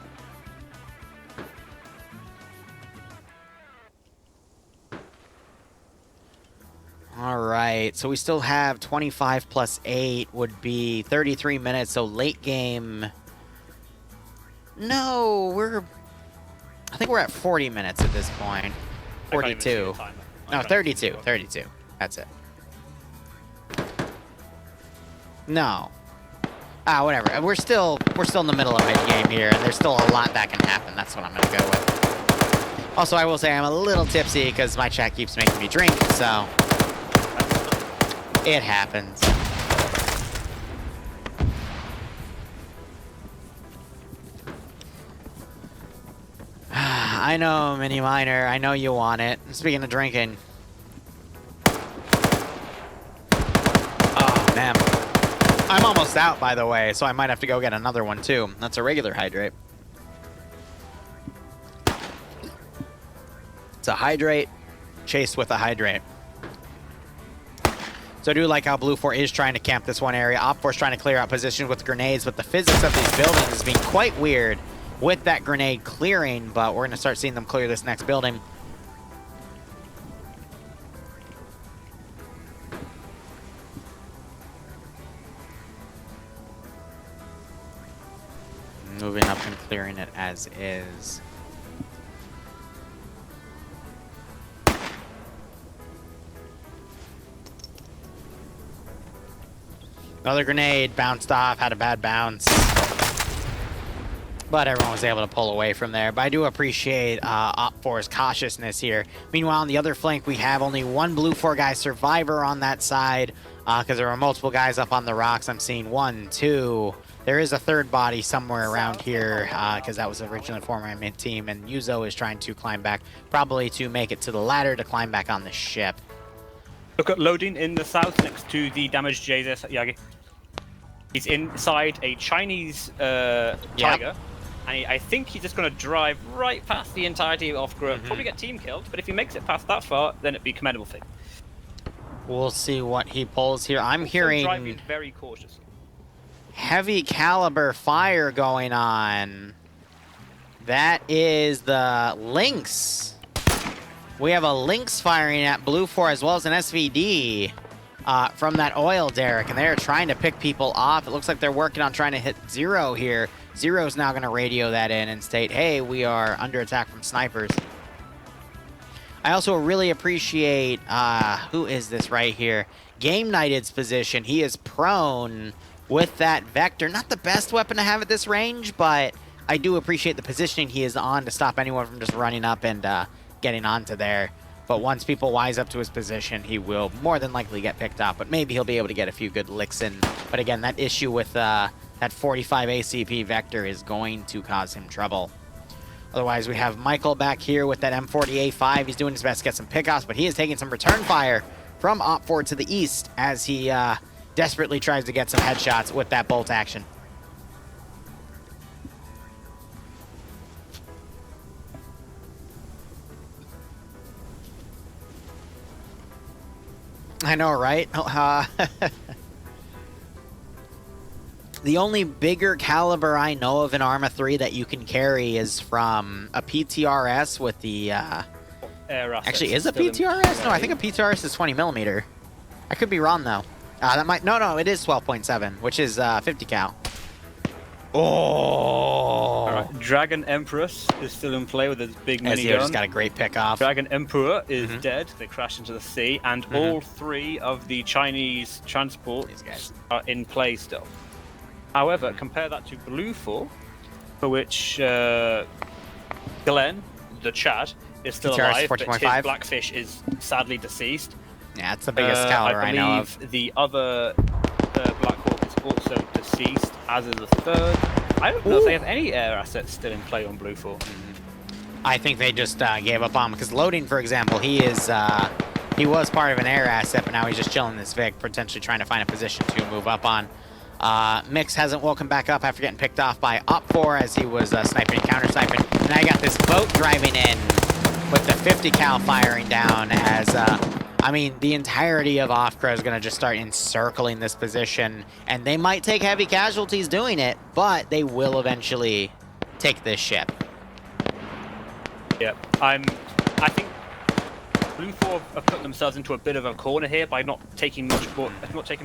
A: All right, so we still have 25 plus 8 would be 33 minutes, so late game. No, I think we're at 40 minutes at this point. 42. No, 32. 32. That's it. No. Whatever. We're still in the middle of mid-game here, and there's still a lot that can happen. That's what I'm going to go with. Also, I will say I'm a little tipsy because my chat keeps making me drink, so... It happens. I know, Mini Miner. I know you want it. Speaking of drinking. Oh, man. I'm almost out, by the way, so I might have to go get another one, too. That's a regular hydrate. It's a hydrate chased with a hydrate. So I do like how Blue 4 is trying to camp this one area. Op 4 is trying to clear out positions with grenades, but the physics of these buildings is being quite weird with that grenade clearing, but we're going to start seeing them clear this next building. Moving up and clearing it as is. Another grenade bounced off, had a bad bounce. But everyone was able to pull away from there. But I do appreciate Op4's cautiousness here. Meanwhile, on the other flank, we have only one Blue 4 guy survivor on that side. Because there were multiple guys up on the rocks. I'm seeing 1, 2. There is a third body somewhere around here. Because that was originally former mid team. And Yuzo is trying to climb back. Probably to make it to the ladder to climb back on the ship.
B: Look at loading in the south next to the damaged JZ Yagi. He's inside a Chinese Tiger, and I think he's just going to drive right past the entirety of OFCRA. Probably get team killed, but if he makes it past that far, then it'd be a commendable thing.
A: We'll see what he pulls here. I'm hearing
B: driving very cautious.
A: Heavy caliber fire going on. That is the Lynx. We have a Lynx firing at Blue 4 as well as an SVD from that oil derrick, and they're trying to pick people off. It looks like they're working on trying to hit Zero here. Zero's now going to radio that in and state, hey, we are under attack from snipers. I also really appreciate, who is this right here? Game Nighted's position. He is prone with that Vector. Not the best weapon to have at this range, but I do appreciate the positioning he is on to stop anyone from just running up and getting onto there. But once people wise up to his position, he will more than likely get picked up. But maybe he'll be able to get a few good licks in. But again, that issue with that 45 ACP Vector is going to cause him trouble. Otherwise, we have Michael back here with that M40A5. He's doing his best to get some pickoffs, but he is taking some return fire from Op4 to the east as he desperately tries to get some headshots with that bolt action. I know, right? The only bigger caliber I know of in Arma 3 that you can carry is from a PTRS with the... actually, is a PTRS? No, I think a PTRS is 20 millimeter. I could be wrong, though. That might... No, it is 12.7, which is 50 cal. Oh!
B: Right. Dragon Empress is still in play with his big minigun.
A: Ezio just got a great pick off.
B: Dragon Emperor is dead. They crashed into the sea, and all 3 of the Chinese transports are in play still. However, compare that to Blue 4, for which Glenn, the Chad, is still alive, but his Blackfish is sadly deceased.
A: Yeah, it's the biggest caliber I know of.
B: The other Black Hawk is also deceased, as is the third. I don't know if they have any air assets still in play on Blue 4.
A: I think they just gave up on him, because Loading, for example, he was part of an air asset, but now he's just chilling this Vic, potentially trying to find a position to move up on. Mix hasn't woken back up after getting picked off by OFCRA as he was sniping and counter-sniping. And now you got this boat driving in with the 50 cal firing down as, I mean, the entirety of OFCRA is going to just start encircling this position. And they might take heavy casualties doing it, but they will eventually take this ship.
B: Yeah, I think Blue 4 have put themselves into a bit of a corner here by not taking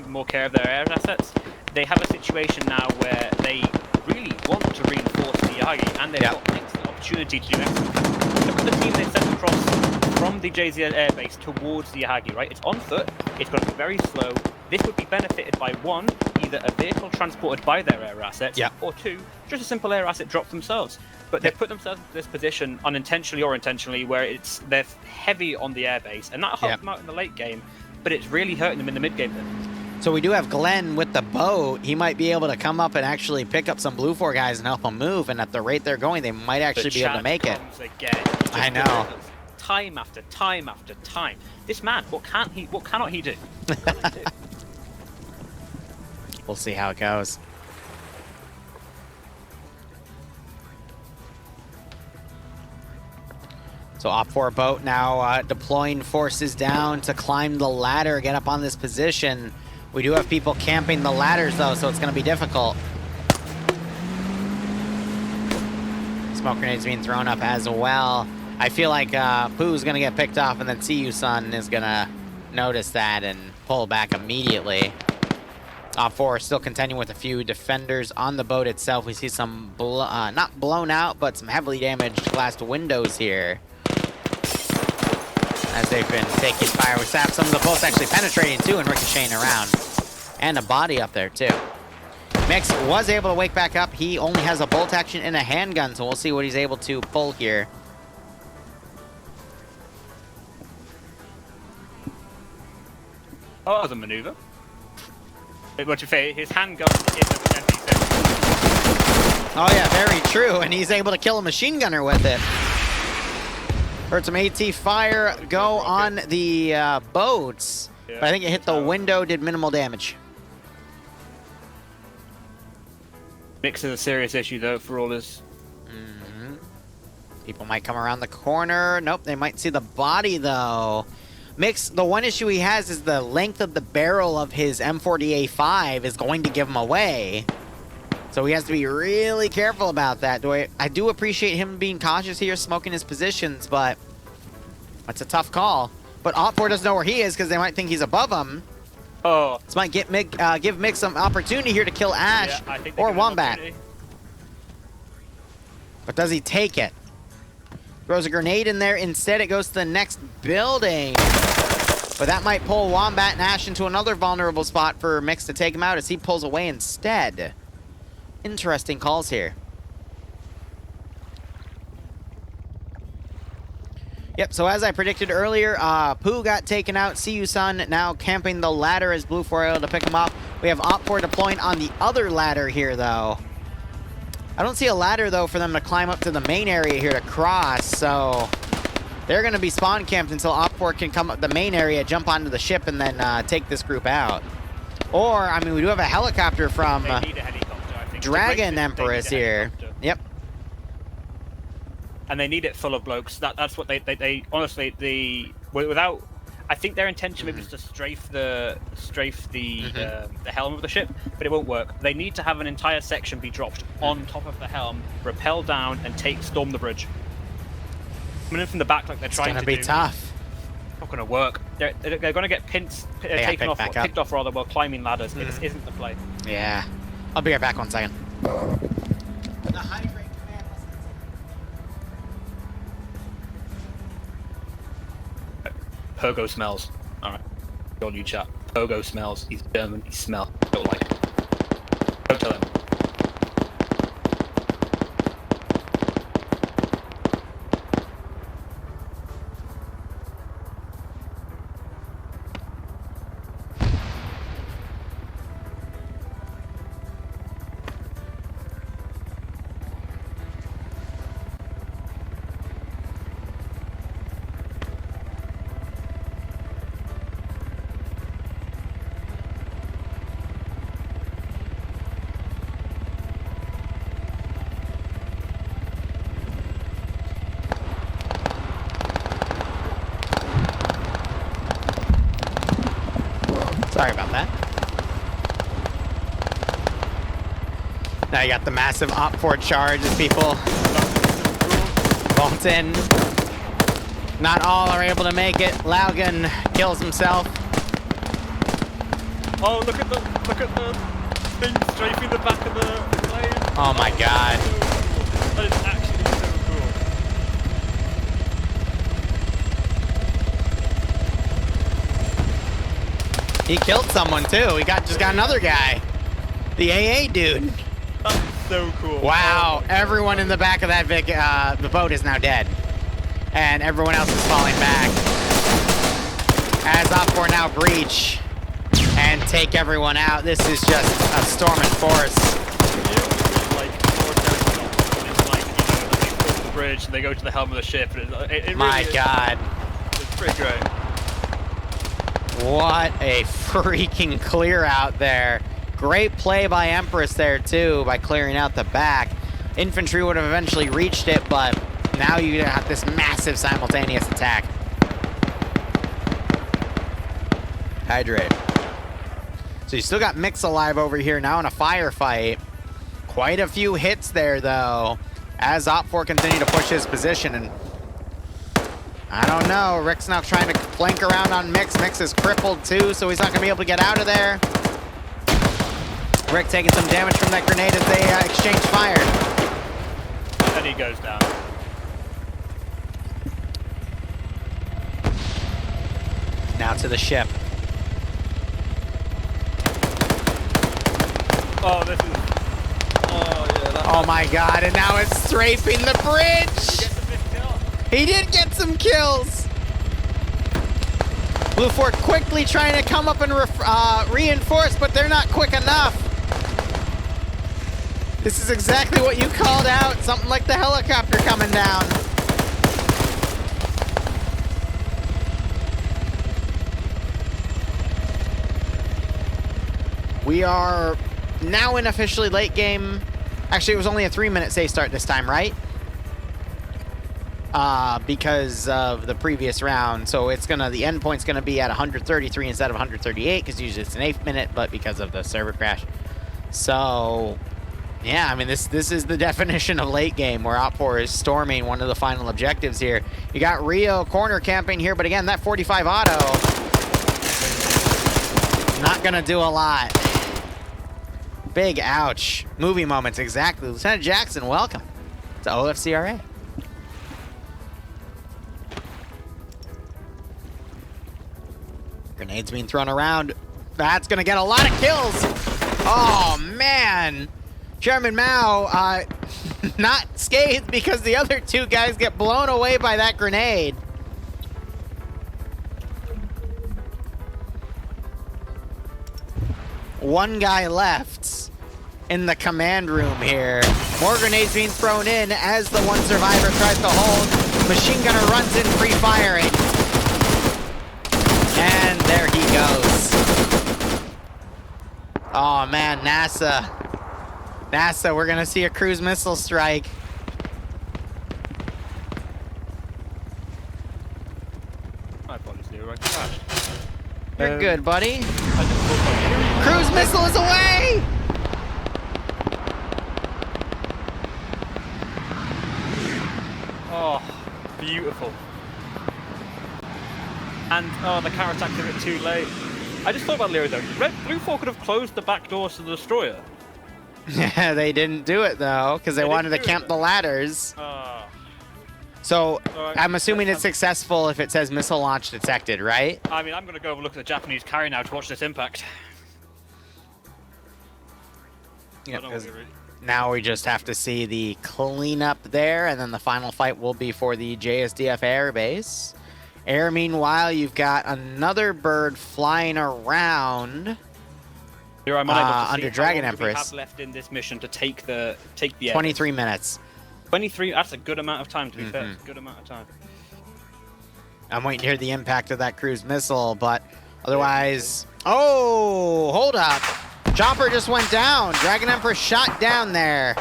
B: more care of their air assets. They have a situation now where they really want to reinforce the Yagi, and they've got an excellent opportunity to do that. Look at the team they sent across from the JZ airbase towards the Yagi, right? It's on foot, it's going to be very slow. This would be benefited by 1, either a vehicle transported by their air assets, or 2, just a simple air asset drop themselves. But they've put themselves into this position, unintentionally or intentionally, where they're heavy on the airbase, and that helps them out in the late game, but it's really hurting them in the mid game then.
A: So we do have Glenn with the boat. He might be able to come up and actually pick up some Blue 4 guys and help them move, and at the rate they're going, they might actually be able to make it. I know.
B: Time after time after time. This man, what cannot he do?
A: We'll see how it goes. So OFCRA boat now deploying forces down to climb the ladder, get up on this position. We do have people camping the ladders though, so it's going to be difficult. Smoke grenades being thrown up as well. I feel like Pooh's going to get picked off, and then See You Son is going to notice that and pull back immediately. OFCRA still continuing with a few defenders on the boat itself. We see some, not blown out, but some heavily damaged glass windows here, as they've been taking fire. We have some of the bolts actually penetrating too and ricocheting around. And a body up there too. Mix was able to wake back up. He only has a bolt action and a handgun, so we'll see what he's able to pull here.
B: Oh, the maneuver. What you say? His handgun is a potentially.
A: Oh yeah, very true. And he's able to kill a machine gunner with it. Heard some AT fire go on the boats, but I think it hit the window, did minimal damage.
B: Mix is a serious issue though for all this.
A: People might come around the corner. Nope, they might see the body though. Mix, the one issue he has is the length of the barrel of his M40A5 is going to give him away. So he has to be really careful about that. I do appreciate him being cautious here, smoking his positions, but that's a tough call. But OFCRA doesn't know where he is because they might think he's above him.
B: Oh.
A: This might give Mick some opportunity here to kill Ash or Wombat. But does he take it? Throws a grenade in there. Instead, it goes to the next building. But that might pull Wombat and Ash into another vulnerable spot for Mix to take him out as he pulls away instead. Interesting calls here. Yep, so as I predicted earlier, Pooh got taken out. See You Son now camping the ladder as Blue 4 able to pick him up. We have OFCRA deploying on the other ladder here, though. I don't see a ladder, though, for them to climb up to the main area here to cross, so they're going to be spawn camped until OFCRA can come up the main area, jump onto the ship, and then take this group out. Or, I mean, we do have a helicopter from Dragon Empress here. Yep.
B: And they need it full of blokes. That's what they honestly, without, I think their intention maybe is to strafe the helm of the ship, but it won't work. They need to have an entire section be dropped on top of the helm, rappel down, and storm the bridge. Coming in from the back like they're trying to do.
A: It's gonna be tough.
B: Not gonna work. They're gonna get picked off rather while climbing ladders. This isn't the play.
A: Yeah. I'll be right back 1 second. The high grade command
B: Pogo smells. Alright. Go on you chat. Pogo smells. He's German. He smells. Don't like it. Don't tell him.
A: Sorry about that. Now you got the massive OFCRA charge as people vault in. Not all are able to make it. Laugen kills himself.
B: Oh, look at the thing strafing the back of the plane.
A: Oh my god.
B: That is actually so cool.
A: He killed someone too. He just got another guy. The AA dude.
B: That's so cool.
A: Wow. Everyone in the back of that the boat is now dead. And everyone else is falling back. As OFCRA now breach and take everyone out. This is just a storm in force.
B: They cross the bridge and they go to the helm of the ship. And it
A: My
B: really
A: god.
B: It's pretty great.
A: What a freaking clear out there. Great play by Empress there too by clearing out the back. Infantry would have eventually reached it, but now you have this massive simultaneous attack. Hydrate. So you still got Mix alive over here now in a firefight. Quite a few hits there though, as OFCRA continue to push his position, and I don't know, Rick's now trying to flank around on Mix. Mix is crippled too, so he's not gonna be able to get out of there. Rick taking some damage from that grenade as they exchange fire.
B: And he goes down.
A: Now to the ship.
B: Oh, this is... Oh, yeah.
A: Oh my god, and now it's strafing the bridge!
B: He gets the 5th kill.
A: He did get some kills! Blue Fort quickly trying to come up and reinforce, but they're not quick enough. This is exactly what you called out, something like the helicopter coming down. We are now in officially late game. Actually, it was only a 3-minute safe start this time, right? Because of the previous round. So it's gonna, the end point's gonna be at 133 instead of 138, because usually it's an 8th minute, but because of the server crash. So, yeah, I mean, this is the definition of late game, where OFCRA is storming one of the final objectives here. You got Rio corner camping here, but again, that 45 auto, not gonna do a lot. Big ouch. Movie moments, exactly. Lieutenant Jackson, welcome to OFCRA. Grenades being thrown around. That's gonna get a lot of kills. Oh man. Chairman Mao, not scathed because the other two guys get blown away by that grenade. One guy left in the command room here. More grenades being thrown in as the one survivor tries to hold. Machine gunner runs in, free firing. And there he goes. Oh man, NASA. NASA, we're gonna see a cruise missile strike.
B: My apologies, Lou. I crashed.
A: You're good, buddy.
B: I just thought
A: Cruise missile is away!
B: Oh, beautiful. And, oh, the counterattacked it too late. I just thought about Liru though. Blue 4 could have closed the back doors to the destroyer.
A: Yeah, they didn't do it though, because they wanted to camp the ladders. So I'm assuming it's successful if it says missile launch detected, right?
B: I mean, I'm going to go look at the Japanese carrier now to watch this impact.
A: Yeah, now we just have to see the cleanup there, and then the final fight will be for the JSDF air base. Air, meanwhile, you've got another bird flying around
B: Here I'm unable to see
A: under Dragon
B: how long
A: Empress.
B: We have left in this mission to take the air.
A: 23 minutes.
B: 23. That's a good amount of time. To be fair, it's a good amount of time.
A: I'm waiting to hear the impact of that cruise missile, but otherwise... Oh, hold up. Chopper just went down. Dragon Empress shot down there.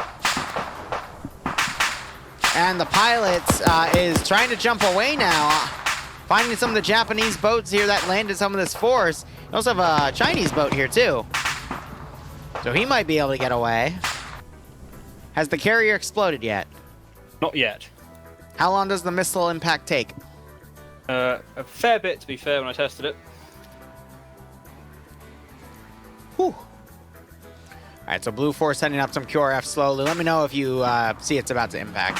A: And the pilot is trying to jump away now. Finding some of the Japanese boats here that landed some of this force. We also have a Chinese boat here, too. So he might be able to get away. Has the carrier exploded yet?
B: Not yet.
A: How long does the missile impact take?
B: A fair bit, to be fair, when I tested it.
A: Whew. All right, so Blue Force sending up some QRF slowly. Let me know if you see it's about to impact.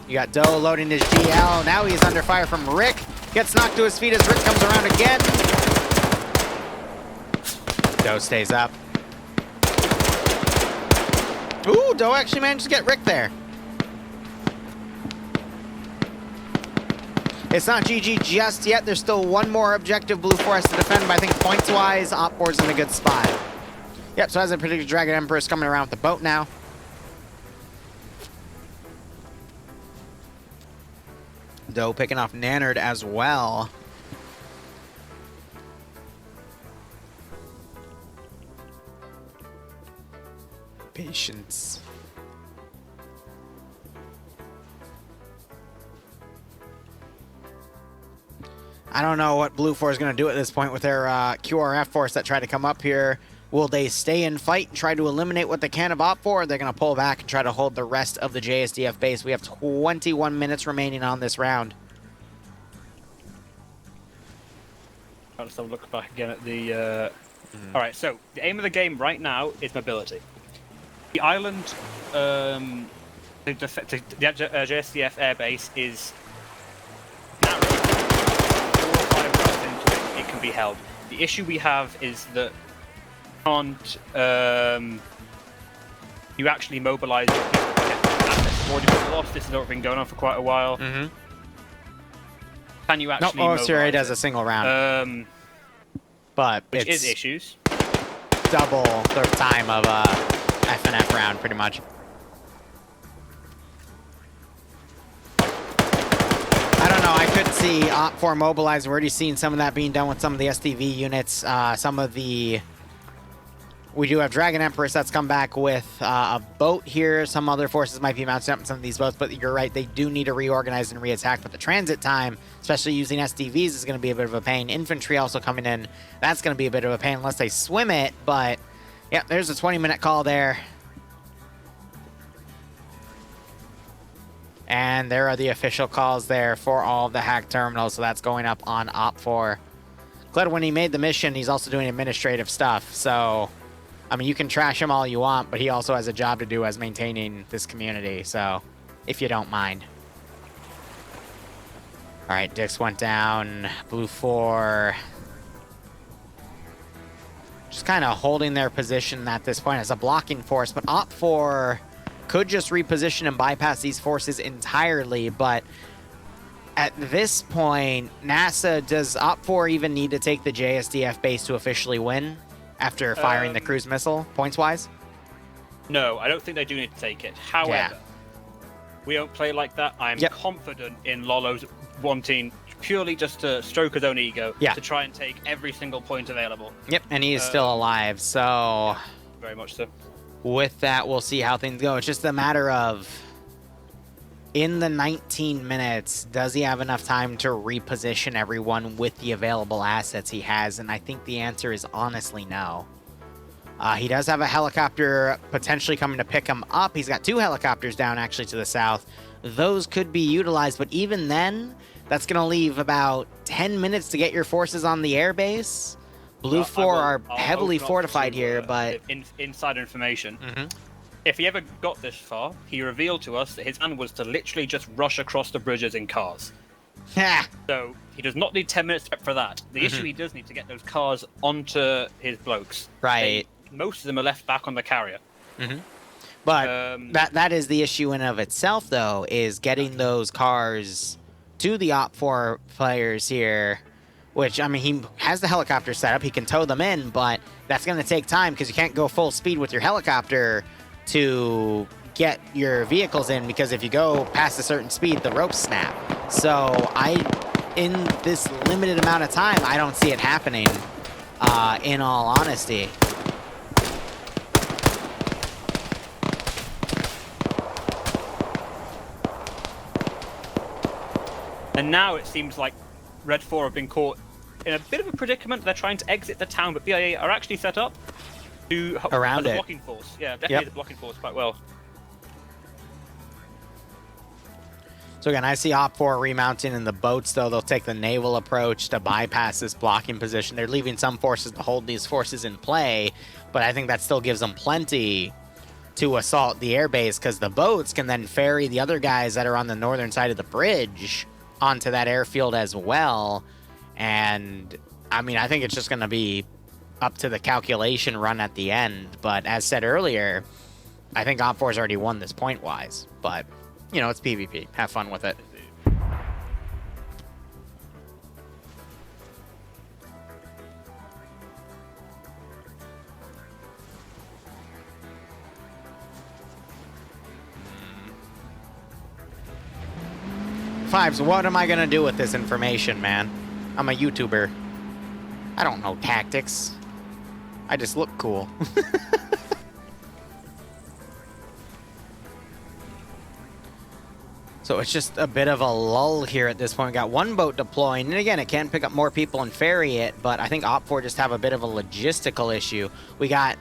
A: You got Doe loading his GL. Now he's under fire from Rick. Gets knocked to his feet as Rick comes around again. Doe stays up. Ooh, Doe actually managed to get Rick there. It's not GG just yet. There's still one more objective Blue Force to defend, but I think points-wise, Opbor's in a good spot. Yep, so as I predicted, Dragon Empress coming around with the boat now. Doe picking off Nannard as well. Patience. I don't know what Blue Force is going to do at this point with their QRF force that tried to come up here. Will they stay and fight and try to eliminate what they can of Op4, or they're going to pull back and try to hold the rest of the JSDF base? We have 21 minutes remaining on this round.
B: I'll just have a look back again at the... Alright, so the aim of the game right now is mobility. The island, the JSDF airbase is narrow. 4 or 5 rounds into it, it can be held. The issue we have is that can't you actually mobilize your people to get assets already been lost. This has already been going on for quite a while. Can you actually mobilize
A: OFCRA does a single round. But
B: which
A: it's
B: is issues.
A: double the time of a FNF round, pretty much. I don't know. I could see Op4 mobilize. We're already seeing some of that being done with some of the SDV units. Some of the... We do have Dragon Empress that's come back with a boat here. Some other forces might be mounting up in some of these boats, but you're right. They do need to reorganize and reattack. But the transit time, especially using SDVs, is going to be a bit of a pain. Infantry also coming in. That's going to be a bit of a pain unless they swim it. But, yeah, there's a 20-minute call there. And there are the official calls there for all of the hack terminals. So that's going up on Op4. Glad when he made the mission, he's also doing administrative stuff. So... I mean, you can trash him all you want, but he also has a job to do as maintaining this community, so if you don't mind. All right, Dix went down. Blue 4. Just kind of holding their position at this point as a blocking force, but Op 4 could just reposition and bypass these forces entirely, but at this point, NASA, does Op 4 even need to take the JSDF base to officially win? After firing the cruise missile, points-wise?
B: No, I don't think they do need to take it. However, we don't play like that. I'm confident in Lolo's wanting purely just to stroke his own ego to try and take every single point available. Yep,
A: and he is still alive, so...
B: Very much so.
A: With that, we'll see how things go. It's just a matter of... In the 19 minutes, does he have enough time to reposition everyone with the available assets he has? And I think the answer is honestly no. He does have a helicopter potentially coming to pick him up. He's got 2 helicopters down actually to the south. Those could be utilized, but even then, that's going to leave about 10 minutes to get your forces on the airbase. Blue 4 are heavily fortified here, but...
B: Insider information. if he ever got this far, he revealed to us that his plan was to literally just rush across the bridges in cars.
A: Yeah.
B: So he does not need 10 minutes prep for that. The issue he does need to get those cars onto his blokes.
A: Right.
B: Most of them are left back on the carrier.
A: But that is the issue in of itself, though, is getting those cars to the OPFOR players here, which, I mean, he has the helicopter set up. He can tow them in, but that's going to take time because you can't go full speed with your helicopter to get your vehicles in, because if you go past a certain speed, the ropes snap. So in this limited amount of time, I don't see it happening, in all honesty.
B: And now it seems like Red 4 have been caught in a bit of a predicament. They're trying to exit the town, but BIA are actually set up to
A: around
B: as a
A: it.
B: blocking force. Yeah, definitely the blocking force quite well.
A: So again, I see OPFOR remounting in the boats, though. They'll take the naval approach to bypass this blocking position. They're leaving some forces to hold these forces in play, but I think that still gives them plenty to assault the airbase, because the boats can then ferry the other guys that are on the northern side of the bridge onto that airfield as well. And, I mean, I think it's just going to be up to the calculation run at the end. But as said earlier, I think OPFOR's already won this point-wise. But, you know, it's PvP. Have fun with it. Fives, what am I going to do with this information, man? I'm a YouTuber. I don't know tactics. I just look cool. So it's just a bit of a lull here at this point. We got one boat deploying, and again, it can pick up more people and ferry it, but I think OPFOR just have a bit of a logistical issue. We got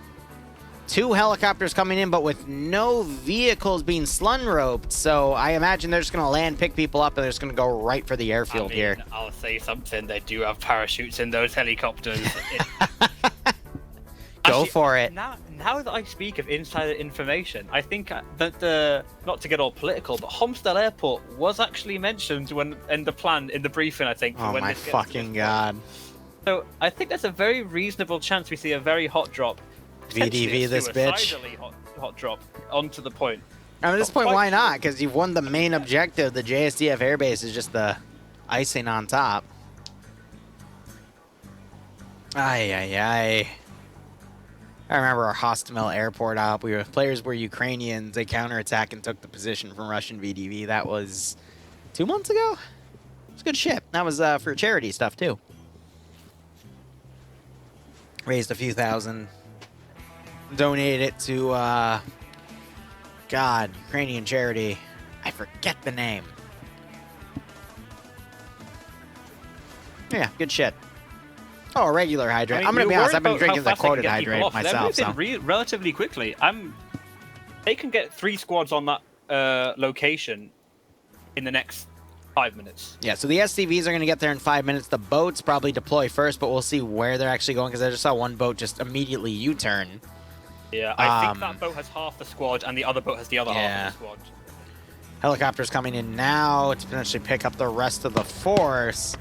A: 2 helicopters coming in, but with no vehicles being slun roped, so I imagine they're just going to land, pick people up, and they're just going to go right for the airfield here.
B: I'll say something. They do have parachutes in those helicopters.
A: Go for it.
B: Now that I speak of insider information, I think that not to get all political, but Homestead Airport was actually mentioned when in the plan, in the briefing, I think.
A: Oh
B: when
A: my fucking god.
B: So I think there's a very reasonable chance we see a very hot drop.
A: VDV this bitch.
B: Hot drop onto the point.
A: I mean, at this point, why not? Because you've won the main objective. The JSDF airbase is just the icing on top. Ay, ay, ay. I remember our Hostomel airport op. Players were Ukrainians. They counterattacked and took the position from Russian VDV. That was 2 months ago? It was good shit. That was for charity stuff, too. Raised a few thousand. Donated it to, God, Ukrainian charity. I forget the name. Yeah, good shit. Oh, a regular hydrate. I mean, I'm going to be honest, I've been drinking the quoted hydrate myself.
B: They're moving relatively quickly. They can get 3 squads on that location in the next 5 minutes.
A: Yeah, so the SCVs are going to get there in 5 minutes. The boats probably deploy first, but we'll see where they're actually going, because I just saw one boat just immediately U-turn.
B: Yeah, I think that boat has half the squad, and the other boat has the other half of the squad.
A: Helicopters coming in now to potentially pick up the rest of the force.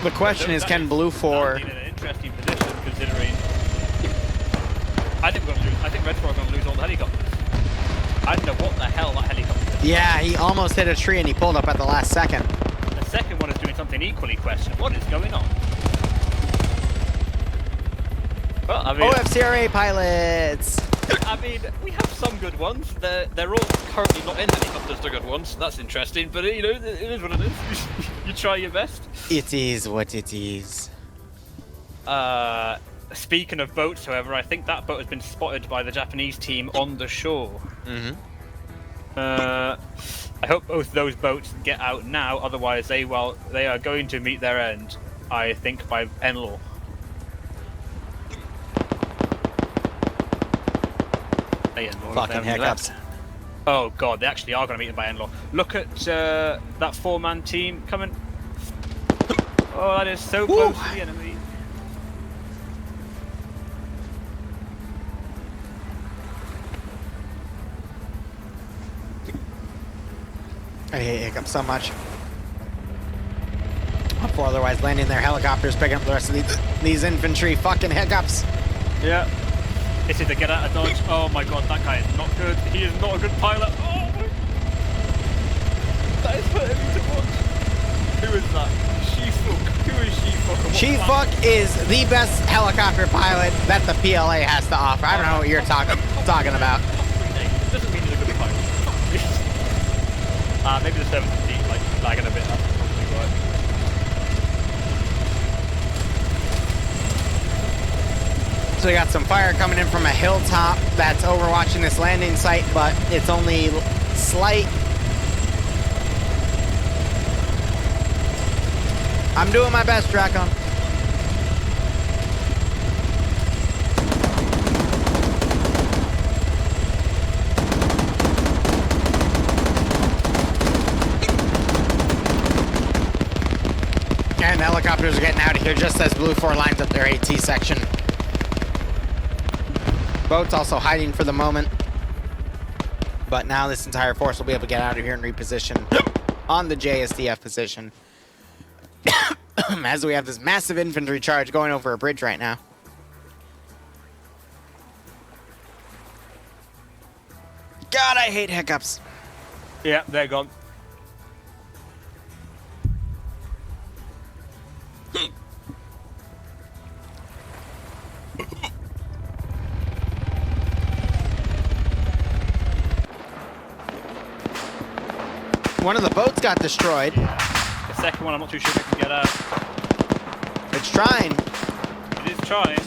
A: The question is, can Blue 4...
B: in an interesting position, considering... I think Red 4 are going to lose all the helicopters. I don't know what the hell that helicopter is.
A: Yeah, he almost hit a tree and he pulled up at the last second.
B: The second one is doing something equally questionable. What is going on? Well, I mean...
A: OFCRA pilots!
B: I mean, we have some good ones. They're all currently not in helicopters, the good ones. That's interesting, but you know, it is what it is. You try your best.
A: It is what it is.
B: Speaking of boats, however, I think that boat has been spotted by the Japanese team on the shore. I hope both those boats get out now, otherwise they are going to meet their end, I think, by Enlaw.
A: Fucking hiccups.
B: Oh god, they actually are going to meet them by Enlaw. Look at that 4-man team coming. Oh, that is so close to the enemy.
A: I hate hiccups so much. Before otherwise landing their helicopters, picking up the rest of these infantry fucking hiccups.
B: Yeah. This is the get out of dodge. Oh my god, that guy is not good. He is not a good pilot. Oh my. That is hurting me to watch. Who is that? She-Fuck. Who is She-Fuck?
A: She-Fuck is the best helicopter pilot that the PLA has to offer. I don't know what you're talking about.
B: Doesn't mean he's a good pilot. Maybe the 7th like lagging a bit. That's probably right.
A: So we got some fire coming in from a hilltop that's overwatching this landing site, but it's only slight. I'm doing my best, Dracon. And the helicopters are getting out of here just as Blue 4 lines up their AT section. Boat's also hiding for the moment. But now this entire force will be able to get out of here and reposition on the JSDF position. As we have this massive infantry charge going over a bridge right now. God, I hate hiccups.
B: Yeah, they're gone.
A: One of the boats got destroyed.
B: The second one, I'm not too sure if it can get out.
A: It's trying.
B: It is trying.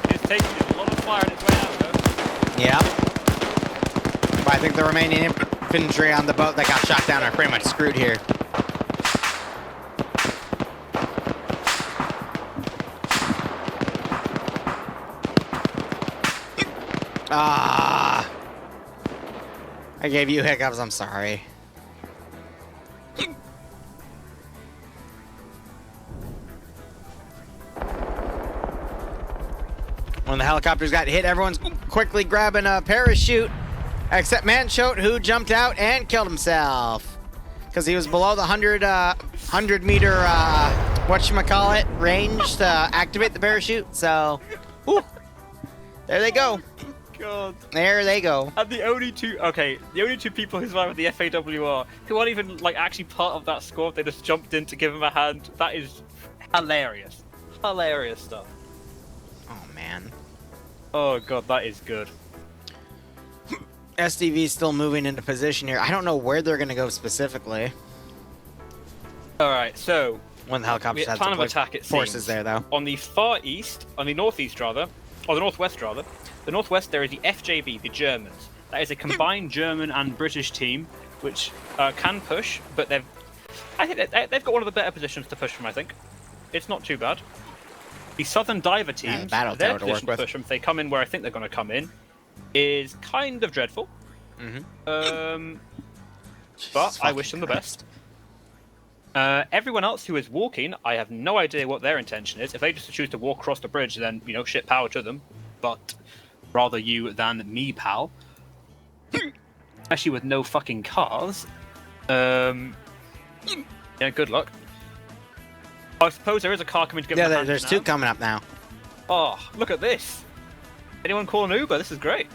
B: It is taking a lot of fire on its way out, though.
A: Yeah. But I think the remaining infantry on the boat that got shot down are pretty much screwed here. Ah. I gave you hiccups, I'm sorry. When the helicopters got hit, everyone's quickly grabbing a parachute, except Manchote, who jumped out and killed himself. Because he was below the 100 meter, whatchamacallit, range to activate the parachute, so, whew, there they go.
B: God.
A: There they go.
B: And the only two people who survived with the FAWR, who aren't even like actually part of that squad, they just jumped in to give him a hand. That is hilarious. Hilarious stuff.
A: Oh man.
B: Oh god, that is good.
A: SDV is still moving into position here. I don't know where they're gonna go specifically.
B: Alright, so
A: When the helicopters have
B: plan
A: to
B: of
A: put
B: attack, it
A: forces
B: seems.
A: there though.
B: On the far east, on the northeast rather, or the northwest rather, the northwest there is the FJB, the Germans. That is a combined German and British team, which can push, but I think they've got one of the better positions to push from. I think it's not too bad. The Southern Diver teams, their position to push from, if they come in where I think they're going to come in, is kind of dreadful. But I wish them the best. Everyone else who is walking, I have no idea what their intention is. If they just choose to walk across the bridge, then, you know, shit power to them. But rather you than me, pal. Especially with no fucking cars. Yeah, good luck. I suppose there is a car coming to give them a hand
A: there's
B: now.
A: two coming up now.
B: Oh, look at this. Anyone call an Uber? This is great.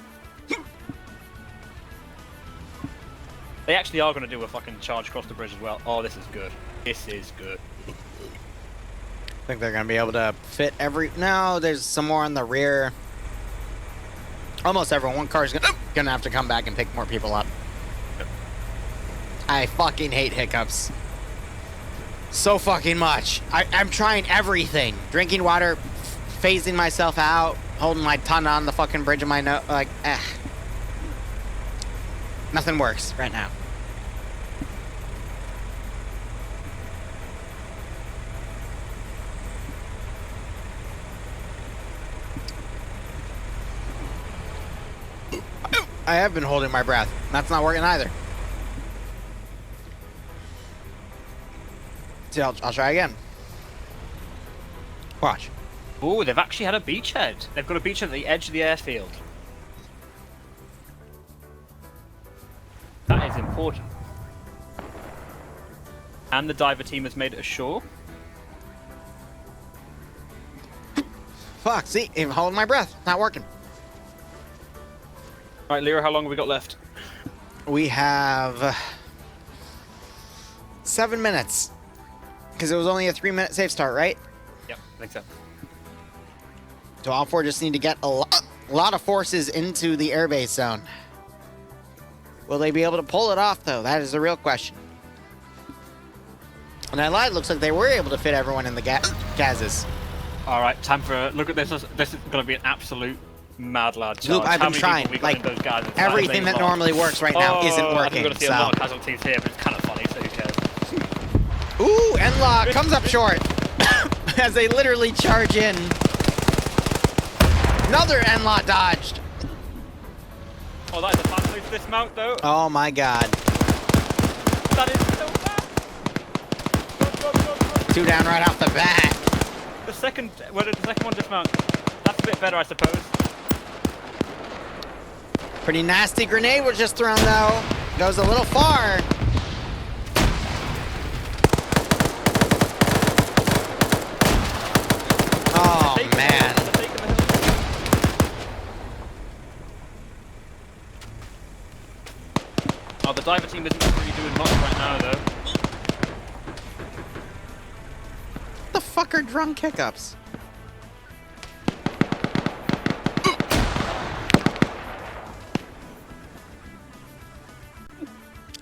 B: They actually are going to do a fucking charge across the bridge as well. Oh, this is good. This is good.
A: I think they're going to be able to fit every... No, there's some more on the rear. Almost everyone. One car's going to have to come back and pick more people up.
B: Yep.
A: I fucking hate hiccups. So fucking much. I'm trying everything. Drinking water, phasing myself out, holding my tongue on the fucking bridge of my nose. Like, nothing works right now. I have been holding my breath. That's not working either. See, I'll try again. Watch.
B: Oh, they've actually had a beachhead. They've got a beachhead at the edge of the airfield. That is important. And the diver team has made it ashore.
A: Fuck, see, I'm holding my breath. Not working.
B: Alright, Liru, how long have we got left?
A: We have 7 minutes. Because it was only a 3-minute safe start, right?
B: Yep, I think so.
A: So all four just need to get a lot of forces into the airbase zone. Will they be able to pull it off, though? That is the real question. And I lied. Looks like they were able to fit everyone in the gazes.
B: All right, time for a look at this. This is going to be an absolute mad lad challenge.
A: Look, I've been trying. Like, everything that normally works right now isn't working.
B: I'm going to see a lot of casualties here, but it's kind of funny, so who cares?
A: Ooh, Enlock comes up short as they literally charge in. Another Enlock dodged.
B: Oh, that is a fast loose dismount, though.
A: Oh my god.
B: That is so bad. Go.
A: 2 down right off the bat.
B: The second, where did the second one dismount? That's a bit better, I suppose.
A: Pretty nasty grenade was just thrown, though. Goes a little far. Oh, man.
B: Oh, the diver team isn't really doing much right now, though.
A: What the fuck are drunk hiccups?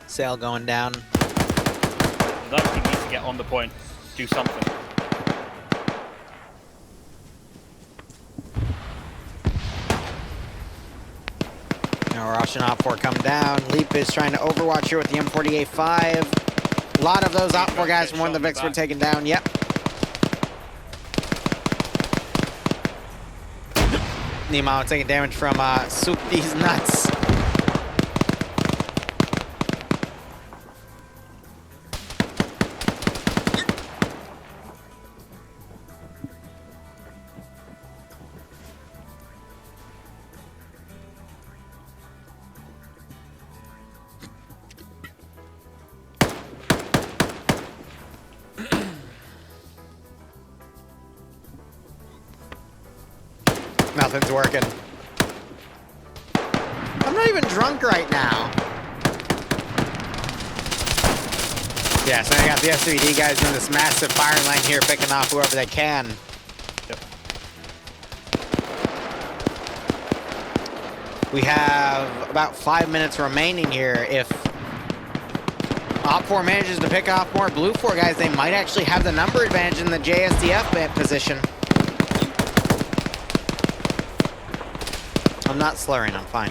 A: Sail going down.
B: The diver team needs to get on the point, do something.
A: Now Russian OPFOR come down. Leap is trying to overwatch here with the M48-5. A lot of those OPFOR guys from one of the Vics were taken down. Yep. Nemo taking damage from Soup These Nuts. Nothing's working. I'm not even drunk right now. Yeah, so I got the SVD guys doing this massive firing line here, picking off whoever they can.
B: Yep.
A: We have about 5 minutes remaining here. If OPFOR manages to pick off more Blue 4 guys, they might actually have the number advantage in the JSDF position. I'm not slurring, I'm fine.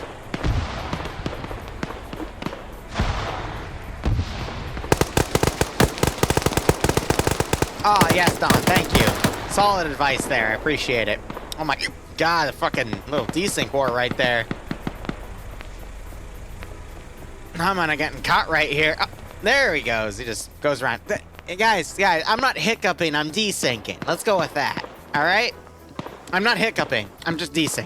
A: Oh, yes, Don, thank you. Solid advice there, I appreciate it. Oh my god, a fucking little desync war right there. I'm not getting caught right here. Oh, there he goes, he just goes around. Guys, I'm not hiccuping, I'm desyncing. Let's go with that, alright? I'm not hiccuping, I'm just desyncing.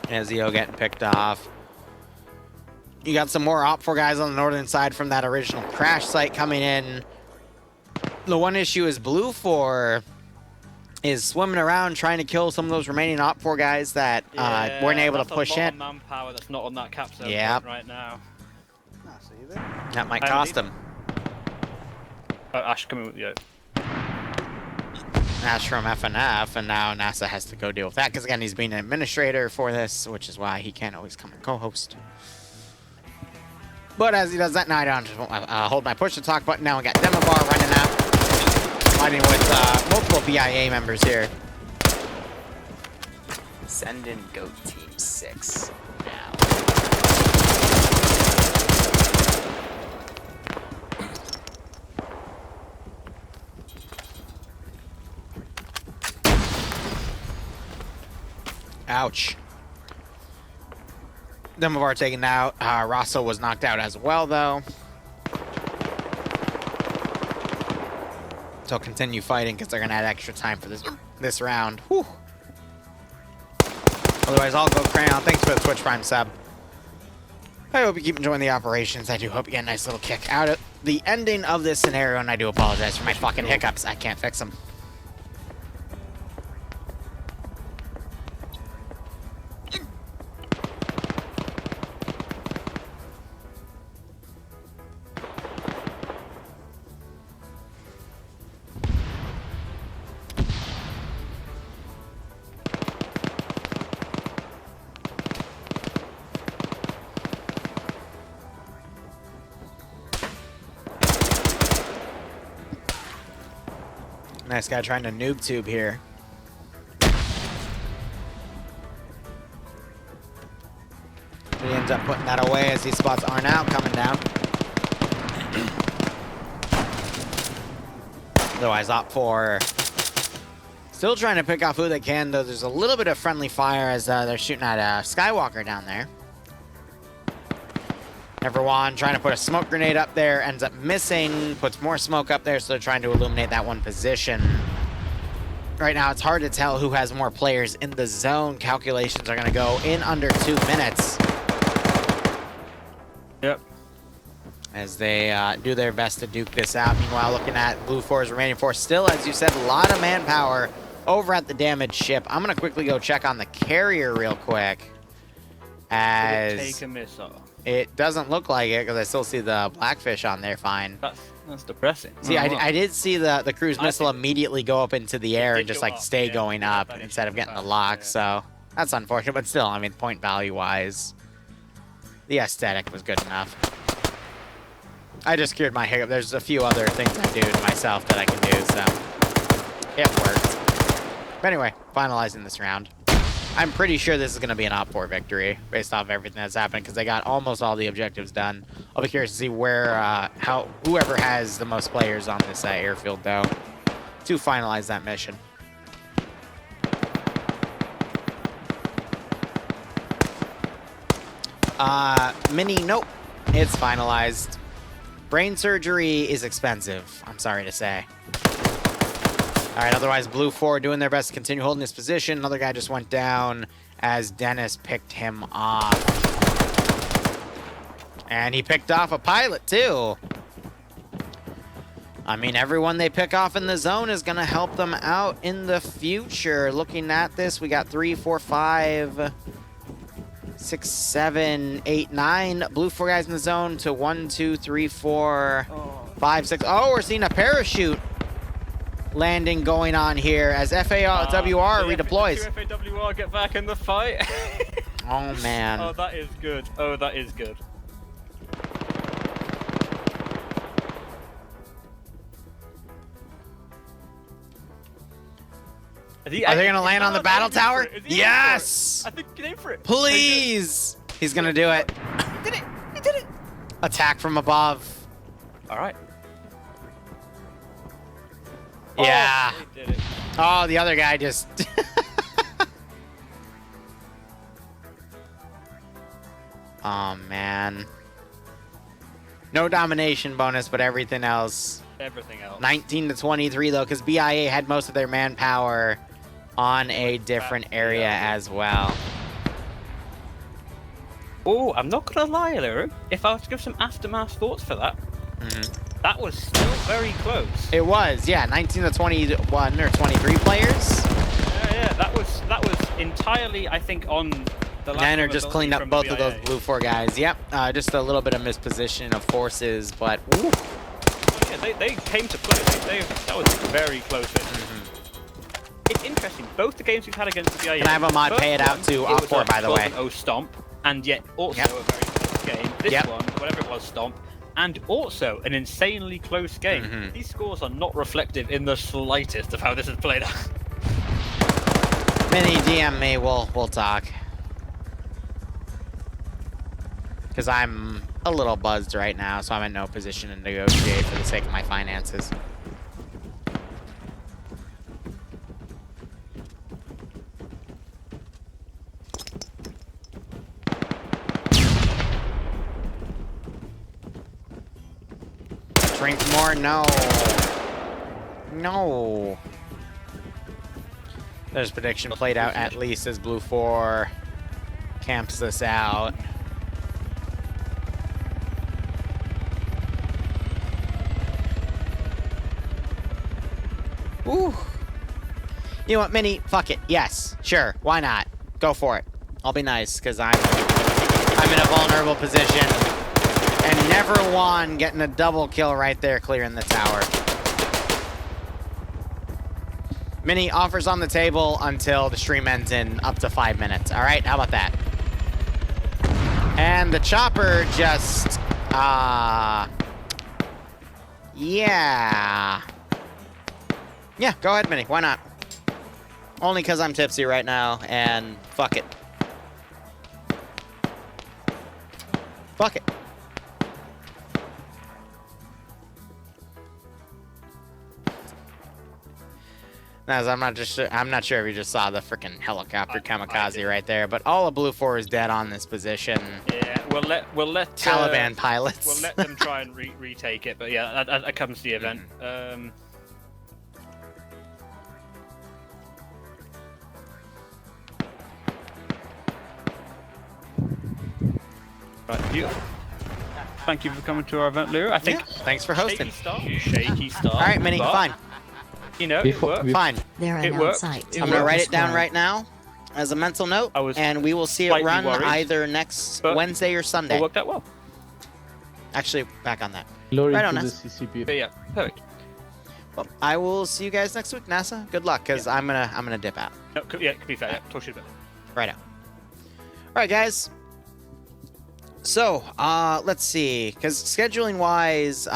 A: Ezio getting picked off. You got some more OPFOR guys on the northern side from that original crash site coming in. The one issue is Blue 4 is swimming around trying to kill some of those remaining OPFOR guys that weren't able to push in.
B: Manpower that's not on that capsule right now.
A: That might cost him.
B: Ash coming with you.
A: Ash from FNF, and now NASA has to go deal with that because again he's being an administrator for this, which is why he can't always come and co-host. But as he does that, now I don't just hold my push to talk button. Now we got Demovar running out, fighting with multiple BIA members here.
C: Send in Goat Team 6 now.
A: Ouch. Demovar taken out. Rosso was knocked out as well, though. So continue fighting because they're going to add extra time for this round. Whew. Otherwise, I'll go Crayon. Thanks for the Twitch Prime sub. I hope you keep enjoying the operations. I do hope you get a nice little kick out of the ending of this scenario, and I do apologize for my fucking hiccups. I can't fix them. Nice guy trying to noob tube here. He ends up putting that away as he spots Arnout coming down. Otherwise, Op4 still trying to pick off who they can, though there's a little bit of friendly fire as they're shooting at Skywalker down there. Everyone trying to put a smoke grenade up there, ends up missing, puts more smoke up there, so they're trying to illuminate that one position. Right now, it's hard to tell who has more players in the zone. Calculations are going to go in under 2 minutes.
B: Yep.
A: As they do their best to duke this out. Meanwhile, looking at Blue 4's remaining force, still, as you said, a lot of manpower over at the damaged ship. I'm going to quickly go check on the carrier real quick. As
B: Did it take a missile?
A: It doesn't look like it, because I still see the Blackfish on there fine.
B: That's depressing.
A: See,
B: Oh,
A: I did see the cruise missile immediately go up into the air and just, like, stay
B: yeah,
A: going up
B: that
A: instead of getting the
B: fast,
A: lock,
B: yeah.
A: so that's unfortunate. But still, I mean, point value-wise, the aesthetic was good enough. I just cured my hiccup. There's a few other things I do to myself that I can do, so it worked. But anyway, finalizing this round. I'm pretty sure this is going to be an Op4 victory based off everything that's happened, because they got almost all the objectives done. I'll be curious to see where, whoever has the most players on this airfield, though, to finalize that mission. Mini, nope. It's finalized. Brain surgery is expensive, I'm sorry to say. All right, otherwise, Blue 4 doing their best to continue holding this position. Another guy just went down as Dennis picked him off. And he picked off a pilot, too. I mean, everyone they pick off in the zone is going to help them out in the future. Looking at this, we got 3, 4, 5, 6, 7, 8, 9 Blue 4 guys in the zone to 1, 2, 3, 4, 5, 6. Oh, we're seeing a parachute landing going on here as FAWR redeploys.
B: FAWR get back in the fight.
A: Oh, man.
B: Oh, that is good. Oh, that is good.
A: Are they going to land on the battle tower? Yes!
B: I think you can aim for it.
A: Please! He's going to do it.
B: He did it! He did it!
A: Attack from above.
B: All right.
A: Yeah.
B: Oh, he did it.
A: Oh, the other guy just... Oh, man. No domination bonus, but everything else.
B: Everything else.
A: 19 to 23, though, because BIA had most of their manpower on a different area as well.
B: Oh, I'm not going to lie, Liru. If I was to give some aftermath thoughts for that, that was still very close.
A: It was, yeah. 19 to 21 or 23 players.
B: Yeah, that was entirely, I think, on the lack
A: Niner
B: of
A: just
B: ability
A: cleaned up
B: from
A: both
B: the
A: of those
B: BIA.
A: Blue 4 guys. Yep, just a little bit of misposition of forces, but... Ooh.
B: Yeah, they came to play. That was very close. It's interesting. Both the games we've had against the BIA.
A: Can I have a mod pay it out to Op4, by the way?
B: 12-0 stomp, and yet also a very close game. This one, whatever it was, stomp, and also an insanely close game. These scores are not reflective in the slightest of how this has played out.
A: Mini DM me, we'll talk. Because I'm a little buzzed right now, so I'm in no position to negotiate for the sake of my finances. Drink more? No. No. There's prediction played out at least as Blue 4 camps this out. Ooh. You know what, Mini? Fuck it. Yes. Sure. Why not? Go for it. I'll be nice, because I'm in a vulnerable position. And never won getting a double kill right there, clearing the tower. Mini offers on the table until the stream ends in up to 5 minutes. All right, how about that? And the chopper just, yeah. Yeah, go ahead, Mini. Why not? Only because I'm tipsy right now, and fuck it. Fuck it. As I'm not sure if you just saw the freaking helicopter kamikaze right there, but all of Blue 4 is dead on this position.
B: Yeah, we'll let
A: Taliban pilots.
B: We'll let them try and retake it, but yeah, that comes to the event. Right, beautiful. Thank you for coming to our event, Liru. I think.
A: Yeah, thanks for hosting.
B: Shaky start.
A: All right, Mini, fine.
B: You know, it worked.
A: Fine.
B: It worked.
A: I'm gonna write it down right now as a mental note, and we will see it run either next Wednesday or Sunday.
B: It worked out well.
A: Actually, back on that.
D: Right
A: on
D: the
A: us.
D: CCP.
B: But yeah, perfect.
A: Well, I will see you guys next week, NASA. Good luck, because I'm gonna dip out.
B: No, yeah, to be fair, yeah, talk to you a bit.
A: Right out. All right, guys. So, let's see, because scheduling-wise,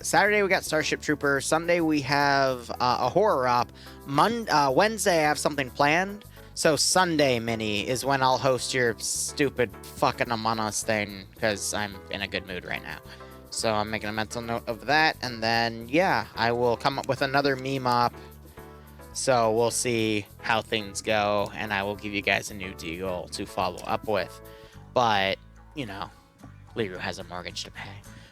A: Saturday we got Starship Trooper, Sunday we have a horror op, Wednesday I have something planned, so Sunday, Mini, is when I'll host your stupid fucking Among Us thing, because I'm in a good mood right now. So I'm making a mental note of that, and then, yeah, I will come up with another meme op, so we'll see how things go, and I will give you guys a new deal to follow up with, but... you know, Liru has a mortgage to pay.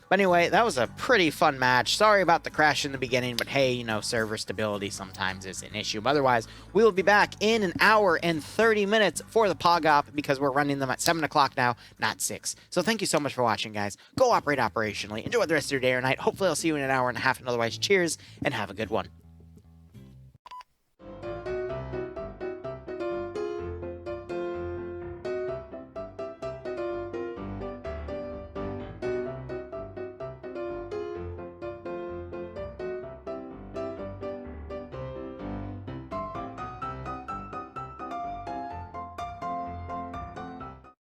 A: But anyway, that was a pretty fun match. Sorry about the crash in the beginning, but hey, you know, server stability sometimes is an issue. But otherwise, we will be back in an hour and 30 minutes for the POG op because we're running them at 7 o'clock now, not 6. So thank you so much for watching, guys. Go operate operationally. Enjoy the rest of your day or night. Hopefully I'll see you in an hour and a half. And otherwise, cheers and have a good one.